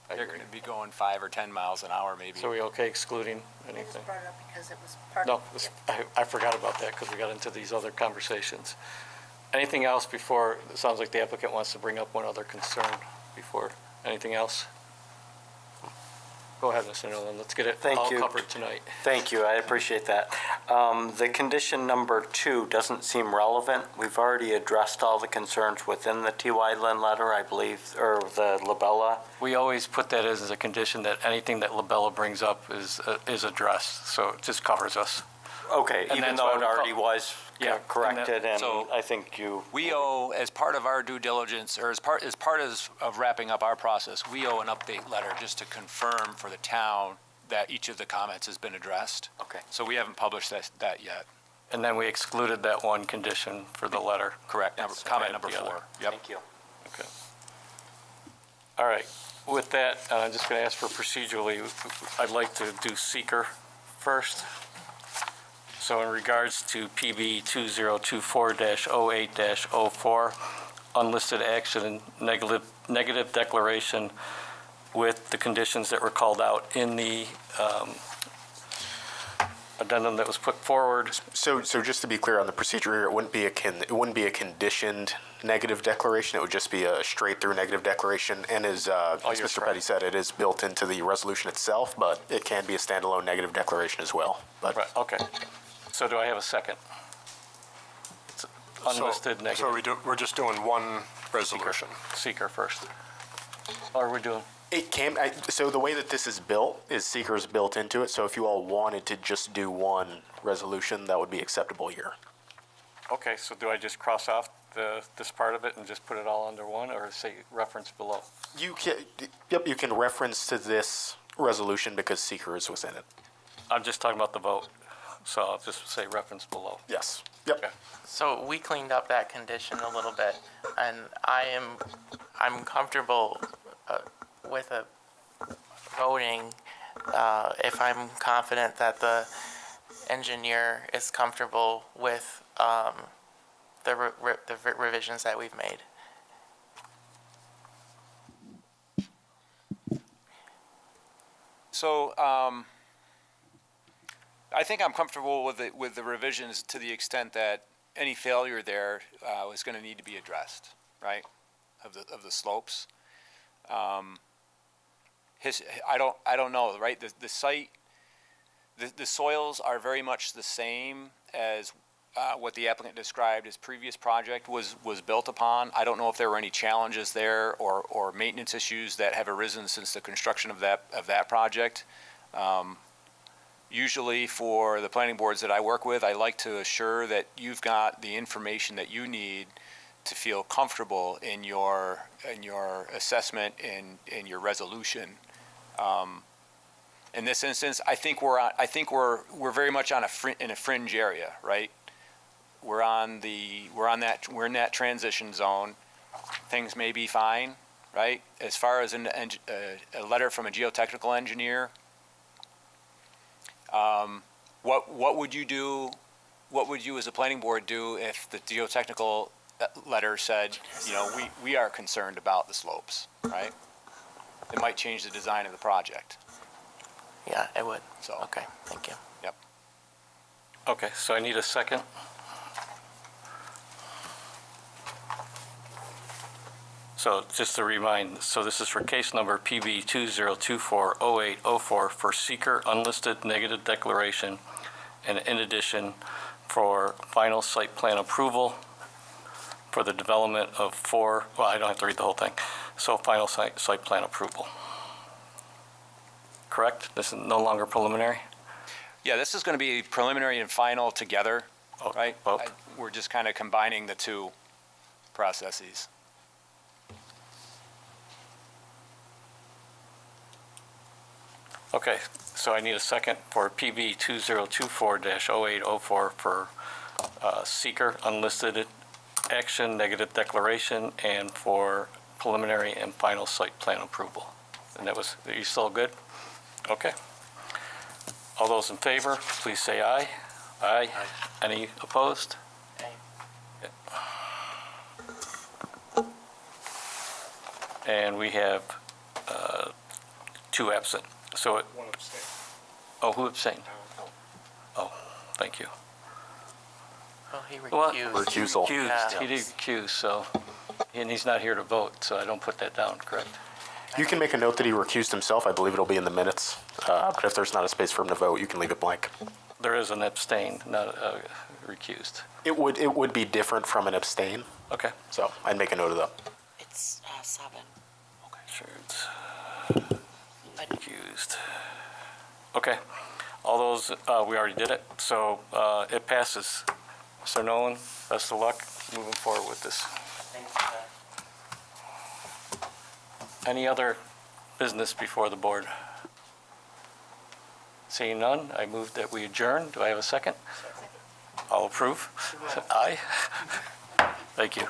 They're gonna be going 5 or 10 miles an hour, maybe.
So are we okay excluding
I just
anything?
brought it up because it was part
No,
of.
I forgot about that because we got into these other conversations. Anything else before, it sounds like the applicant wants to bring up one other concern before, anything else? Go ahead, Mr. Nolan, let's get it
Thank
all
you.
covered tonight.
Thank you, I appreciate that. The condition number 2 doesn't seem relevant. We've already addressed all the concerns within the T.Y. Lynn letter, I believe, or the Labella.
We always put that as a condition that anything that Labella brings up is addressed, so it just covers us.
Okay,
And
even
that's
though
why
it
we call-
already was
Yeah,
corrected, and
So-
I think you,
We owe, as part of our due diligence, or as part of wrapping up our process, we owe an update letter just to confirm for the town that each of the comments has been addressed.
okay.
So we haven't published that yet.
And then we excluded that one condition for the letter.
Correct.
Yes.
Comment
Add
number
the other.
4. Yep.
Thank you.
Okay. All right, with that, I'm just going to ask for procedurally, I'd like to do seeker first. So in regards to PB 2024-08-04, unlisted action, negative declaration with the conditions that were called out in the addendum that was put forward.
So just to be clear on the procedure here, it wouldn't be a conditioned negative declaration. It would just be a straight-through negative declaration. And as
you're
Mr.
correct.
Petty said, it is built into the resolution itself, but it can be a standalone negative declaration as well. But
Right, okay. So do I have a second? unlisted
So
negative.
we're just doing one resolution.
Seeker first. Or we're doing,
It can, so the way that this is built is Seeker's built into it, so if you all wanted to just do one resolution, that would be acceptable here.
okay, so do I just cross off this part of it and just put it all under one, or say reference below?
You can, yep, you can reference to this resolution because Seeker is within it.
I'm just talking about the vote, so I'll just say reference below.
Yes, yep.
Okay.
So we cleaned up that condition a little bit, and I'm comfortable with a voting if I'm confident that the engineer is comfortable with the revisions that we've made.
So, I think I'm comfortable with the revisions to the extent that any failure there is going to need to be addressed, right? Of the slopes. I don't know, right? The site, the soils are very much the same as what the applicant described his previous project was built upon. I don't know if there were any challenges there or maintenance issues that have arisen since the construction of that project. Usually for the planning boards that I work with, I like to assure that you've got the information that you need to feel comfortable in your assessment and in your resolution. In this instance, I think we're very much in a fringe area, right? We're in that transition zone. Things may be fine, right? As far as a letter from a geotechnical engineer, what would you do? What would you as a planning board do if the geotechnical letter said, we are concerned about the slopes, right? It might change the design of the project.
Yeah, it would.
So,
okay, thank you.
Yep.
Okay, so I need a second. So just to remind, so this is for case number PB 2024-0804 for seeker unlisted negative declaration, and in addition, for final site plan approval for the development of I don't have to read the whole thing. So final site plan approval. Correct? This is no longer preliminary?
Yeah, this is going to be preliminary and final together, right?
Both?
We're just kind of combining the two processes.
Okay, so I need a second for PB 2024-0804 for seeker unlisted action negative declaration and for preliminary and final site plan approval. And are you still good? Okay. All those in favor, please say aye. Aye. Any opposed? And we have two absent. So
One abstain.
oh, who abstained? Oh, thank you.
Well, he
Well,
recused.
Recusal.
Recused, he did recuse, so, and he's not here to vote, so I don't put that down, correct?
You can make a note that he recused himself. I believe it'll be in the minutes. But if there's not a space for him to vote, you can leave it blank.
There is an abstain, not recused.
It would be different from an abstain,
Okay.
so I'd make a note of that.
It's 7.
Okay, sure, it's recused. Okay, all those, we already did it, so it passes. Mr. Nolan, best of luck moving forward with this. Any other business before the board? Seeing none, I move that we adjourn. Do I have a second? All approve? Aye. Thank you.